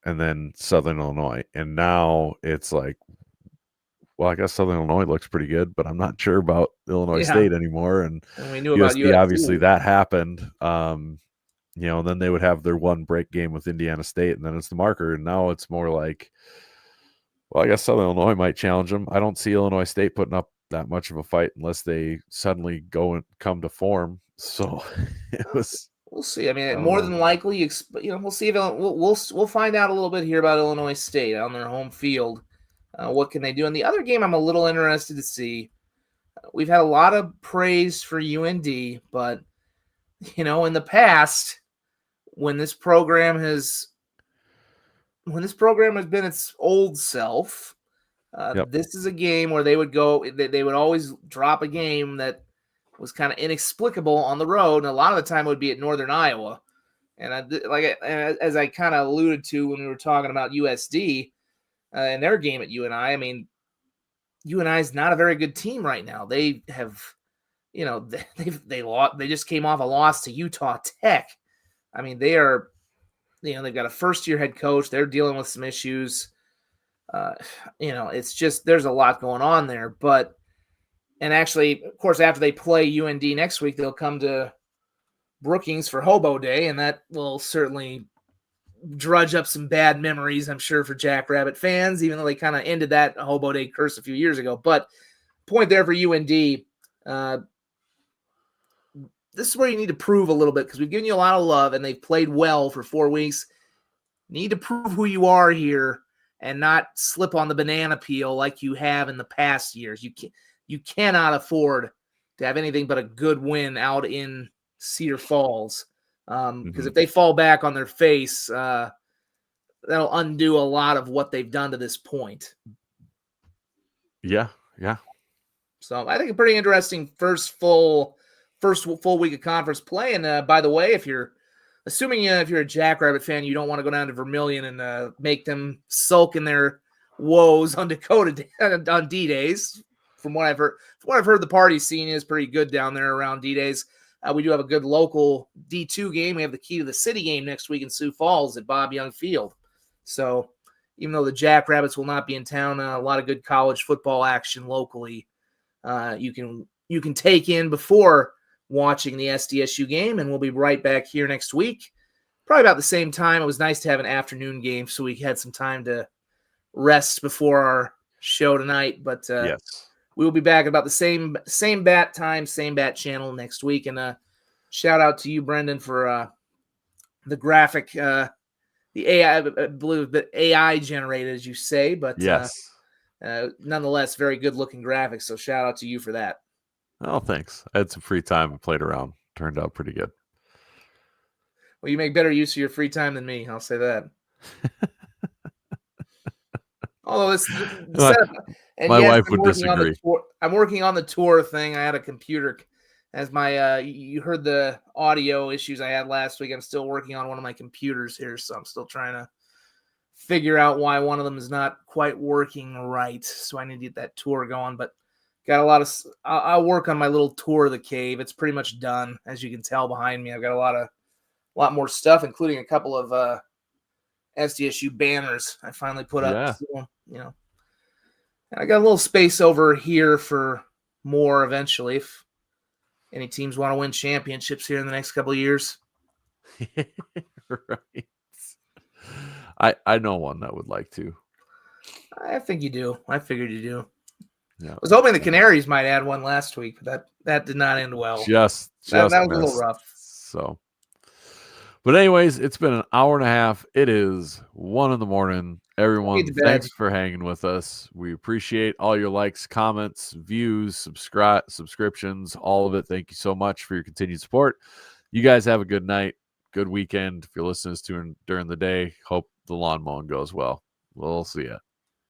and then Southern Illinois. And now it's like, well, I guess Southern Illinois looks pretty good, but I'm not sure about Illinois State anymore. And we knew USD, about USD. obviously that happened. And then they would have their one break game with Indiana State, and then it's the marker. And now it's more like, well, I guess Southern Illinois might challenge them. I don't see Illinois State putting up that much of a fight unless they suddenly go and come to form. So we'll see. I mean, more than likely, we'll see. We'll find out a little bit here about Illinois State on their home field. What can they do? In the other game, I'm a little interested to see. We've had a lot of praise for UND, but in the past, when this program has been its old self, this is a game where they would always drop a game that was kind of inexplicable on the road, and a lot of the time it would be at Northern Iowa. And as I kind of alluded to when we were talking about USD. In their game at UNI, I mean, UNI is not a very good team right now. They have, they lost. They just came off a loss to Utah Tech. I mean, they are, they've got a first-year head coach. They're dealing with some issues. It's just there's a lot going on there. And actually, of course, after they play UND next week, they'll come to Brookings for Hobo Day, and that will certainly drudge up some bad memories, I'm sure, for Jackrabbit fans, even though they kind of ended that Hobo Day curse a few years ago. But point there for UND, this is where you need to prove a little bit, because we've given you a lot of love and they've played well for 4 weeks. Need to prove who you are here and not slip on the banana peel like you have in the past years. You cannot afford to have anything but a good win out in Cedar Falls. Because if they fall back on their face, that'll undo a lot of what they've done to this point. Yeah. So I think a pretty interesting first full week of conference play. And by the way, if you're a Jackrabbit fan, you don't want to go down to Vermilion and make them sulk in their woes on Dakota on D-Days. From what I've heard, the party scene is pretty good down there around D-Days. We do have a good local D2 game. We have the Key to the City game next week in Sioux Falls at Bob Young Field. So even though the Jackrabbits will not be in town, a lot of good college football action locally. You can take in before watching the SDSU game, and we'll be right back here next week, probably about the same time. It was nice to have an afternoon game, so we had some time to rest before our show tonight. But yes. We will be back about the same bat time, same bat channel next week. And shout out to you, Brendan, for the graphic, the AI, I believe, but AI generated, as you say. But yes, nonetheless, very good looking graphics. So shout out to you for that. Oh, thanks. I had some free time and played around. Turned out pretty good. Well, you make better use of your free time than me. I'll say that. Although this setup, and my yes, wife would disagree. I'm working on the tour thing. I had a computer as my you heard the audio issues I had last week. I'm still working on one of my computers here, so I'm still trying to figure out why one of them is not quite working right. So I need to get that tour going. But got a lot of I'll work on my little tour of the cave. It's pretty much done, as you can tell behind me. I've got a lot more stuff, including a couple of SDSU banners I finally put up. Yeah. So, and I got a little space over here for more eventually if any teams want to win championships here in the next couple of years. Right. I know one that would like to. I think you do. I figured you do. Yeah. I was hoping the Canaries might add one last week, but that did not end well. Just that was a little rough. So, but anyways, it's been an hour and a half. It is 1 a.m. Everyone, thanks for hanging with us. We appreciate all your likes, comments, views, subscriptions, all of it. Thank you so much for your continued support. You guys have a good night, good weekend. If you're listening to during the day, hope the lawn mowing goes well. We'll see ya.